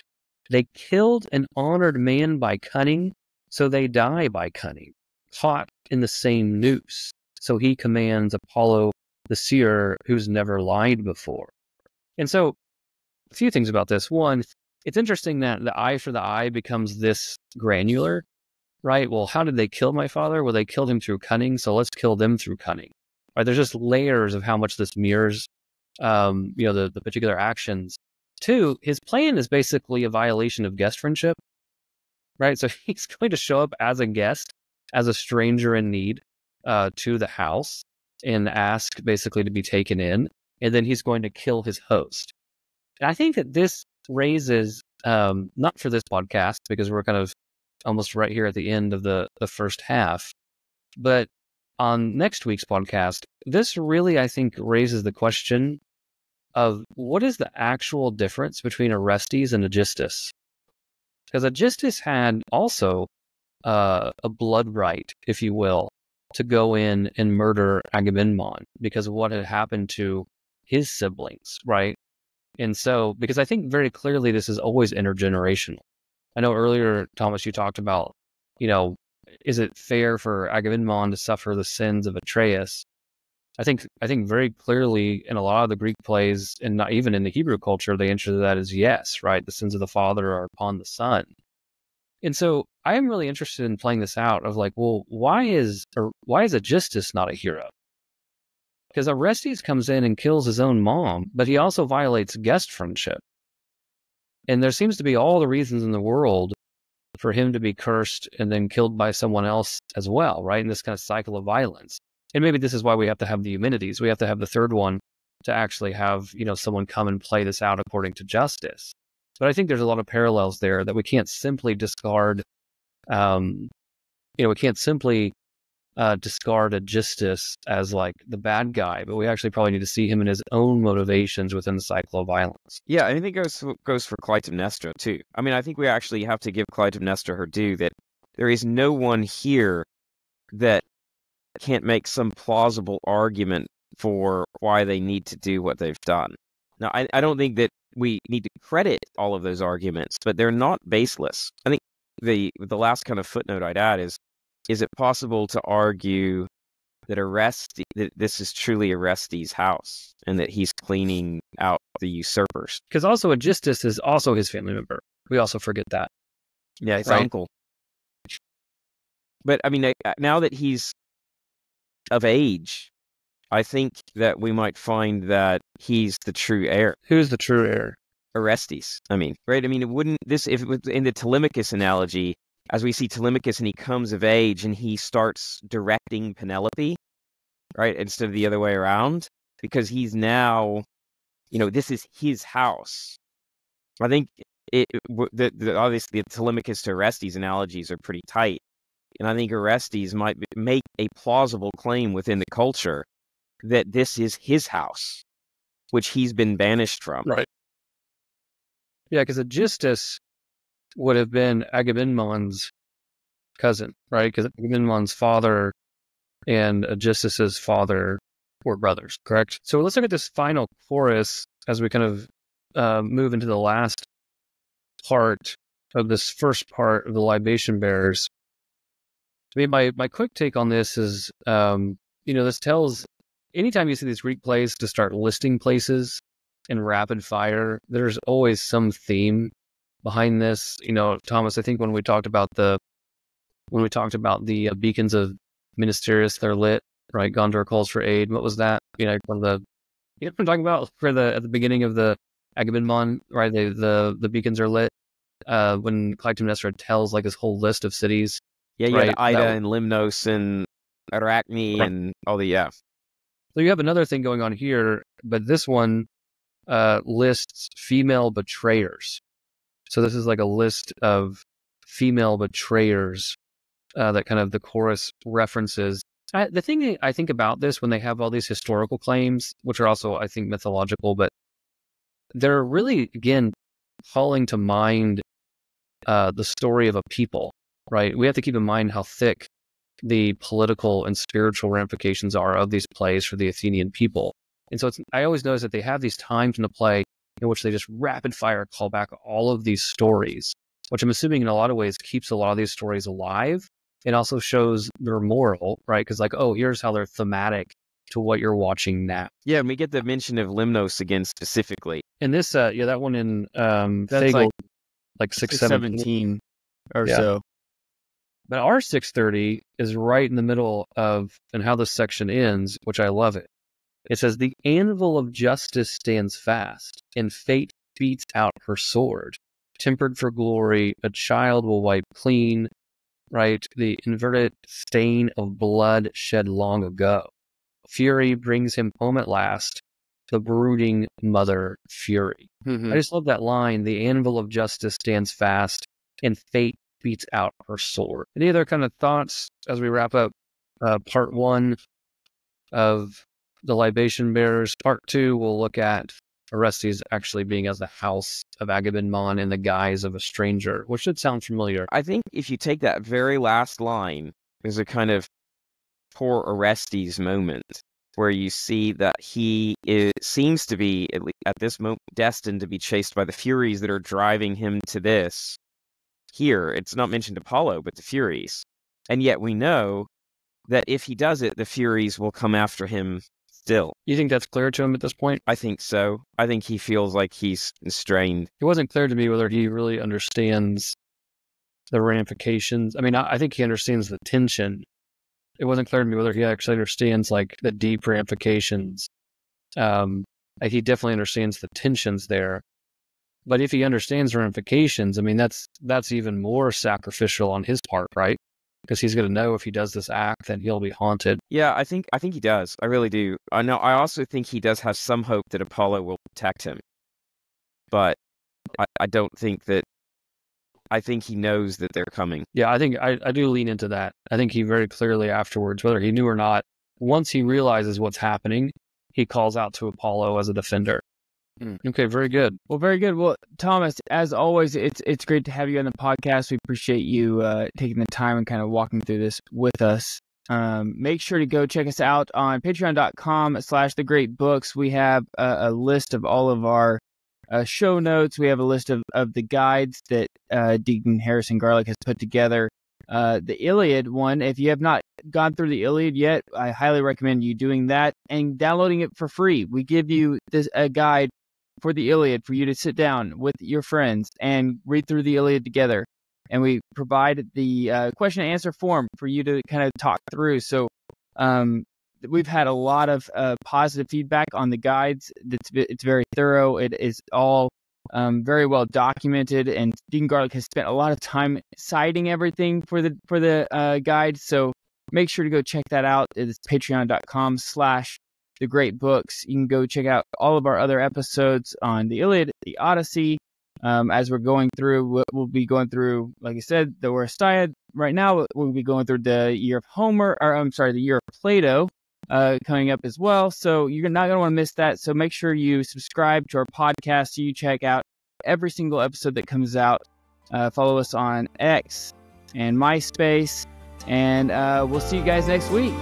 They killed an honored man by cunning, so they die by cunning, caught in the same noose. So he commands Apollo the seer, who's never lied before. And so a few things about this. One, it's interesting that the eye for the eye becomes this granular, right? Well, how did they kill my father? Well, they killed him through cunning, so let's kill them through cunning. Right? There's just layers of how much this mirrors, the particular actions. Two, his plan is basically a violation of guest friendship, right? So he's going to show up as a guest, as a stranger in need, to the house and ask basically to be taken in, and then he's going to kill his host. And I think that this raises, not for this podcast, because we're kind of almost right here at the end of the first half, but on next week's podcast, this really, I think, raises the question of what is the actual difference between Orestes and Aegisthus? Because Aegisthus had also a blood right, if you will, to go in and murder Agamemnon because of what had happened to his siblings, right? And so, because I think very clearly this is always intergenerational. I know earlier, Thomas, you talked about, is it fair for Agamemnon to suffer the sins of Atreus? I think very clearly in a lot of the Greek plays, and not even in the Hebrew culture, the answer to that is yes, right? The sins of the father are upon the son. And so I am really interested in playing this out of like, well, why is Aegisthus not a hero? Because Orestes comes in and kills his own mom, but he also violates guest friendship. And there seems to be all the reasons in the world for him to be cursed and then killed by someone else as well, right? In this kind of cycle of violence. And maybe this is why we have to have the Eumenides. We have to have the third one to actually have, someone come and play this out according to justice. But I think there's a lot of parallels there that we can't simply discard. We can't simply discard Aegisthus as like the bad guy, but we actually probably need to see him in his own motivations within the cycle of violence. Yeah, I think it goes for Clytemnestra too. I mean, I think we actually have to give Clytemnestra her due that there is no one here that can't make some plausible argument for why they need to do what they've done. Now, I don't think that we need to credit all of those arguments, but they're not baseless. I think the last kind of footnote I'd add is it possible to argue that that this is truly Orestes' house and that he's cleaning out the usurpers? Because also Aegisthus is also his family member. We also forget that. Yeah, his uncle. But I mean, now that he's of age, I think that we might find that he's the true heir. Who's the true heir? Orestes. I mean, right? I mean, if it was in the Telemachus analogy, as we see Telemachus and he comes of age and he starts directing Penelope, right, instead of the other way around, because he's now, this is his house. I think obviously the Telemachus to Orestes analogies are pretty tight. And I think Orestes might make a plausible claim within the culture that this is his house, which he's been banished from. Right. Yeah, because Aegisthus would have been Agamemnon's cousin, right? Because Agamemnon's father and Aegisthus's father were brothers, correct? So let's look at this final chorus as we kind of move into the last part of this first part of the Libation Bearers. I mean, my quick take on this is, this tells, anytime you see these Greek plays to start listing places in rapid fire, there's always some theme behind this. Thomas, I think when we talked about the beacons of Ministerius, they're lit, right? Gondor calls for aid. What was that? What I'm talking about at the beginning of the Agamemnon, right? The beacons are lit. When Clytemnestra tells like this whole list of cities. Yeah, you had Ida and Limnos and Arachne and all the, yeah. So you have another thing going on here, but this one lists female betrayers. So this is like a list of female betrayers that kind of the chorus references. The thing I think about this when they have all these historical claims, which are also, I think, mythological, but they're really, again, calling to mind the story of a people, right? We have to keep in mind how thick the political and spiritual ramifications are of these plays for the Athenian people. And so I always notice that they have these times in the play in which they just rapid fire call back all of these stories, which I'm assuming in a lot of ways keeps a lot of these stories alive and also shows their moral, right? Because here's how they're thematic to what you're watching now. Yeah, and we get the mention of Limnos again specifically. And this, that one in that's Fagel, like 617 or so. But our 630 is right in the middle of, and how this section ends, which I love it. It says, the anvil of justice stands fast, and fate beats out her sword. Tempered for glory, a child will wipe clean, right? The inverted stain of blood shed long ago. Fury brings him home at last, the brooding mother fury. Mm-hmm. I just love that line, the anvil of justice stands fast, and fate beats out her sword. Any other kind of thoughts as we wrap up part one of the Libation Bearers? Part two, we'll look at Orestes actually being as the house of Agamemnon in the guise of a stranger, which should sound familiar. I think if you take that very last line as a kind of poor Orestes moment, where you see that seems to be, at this moment, destined to be chased by the Furies that are driving him to this. Here, it's not mentioned Apollo, but the Furies. And yet we know that if he does it, the Furies will come after him still. You think that's clear to him at this point? I think so. I think he feels like he's strained. It wasn't clear to me whether he really understands the ramifications. I mean, I think he understands the tension. It wasn't clear to me whether he actually understands like the deep ramifications. Like he definitely understands the tensions there. But if he understands ramifications, I mean, that's even more sacrificial on his part, right? Because he's going to know if he does this act, then he'll be haunted. Yeah, I think he does. I really do. I also think he does have some hope that Apollo will protect him. But I don't think that. I think he knows that they're coming. Yeah, I think I do lean into that. I think he very clearly afterwards, whether he knew or not, once he realizes what's happening, he calls out to Apollo as a defender. Okay, very good. Well, very good. Well, Thomas, as always, it's great to have you on the podcast. We appreciate you taking the time and kind of walking through this with us. Make sure to go check us out on patreon.com/thegreatbooks. We have a list of all of our show notes. We have a list of the guides that Deacon Harrison Garlick has put together. The Iliad one, if you have not gone through the Iliad yet, I highly recommend you doing that and downloading it for free. We give you a guide for the Iliad for you to sit down with your friends and read through the Iliad together. And we provide the question and answer form for you to kind of talk through. So we've had a lot of positive feedback on the guides. It's very thorough. It is all very well documented, and Deacon Garlick has spent a lot of time citing everything for the guide. So make sure to go check that out. It's patreon.com/thegreatbooks. You can go check out all of our other episodes on the Iliad, the Odyssey. As we're going through, we'll be going through, like I said, the Oresteia. Right now, we'll be going through the year of the year of Plato. Coming up as well. So you're not going to want to miss that. So make sure you subscribe to our podcast so you check out every single episode that comes out. Follow us on X and MySpace. And we'll see you guys next week.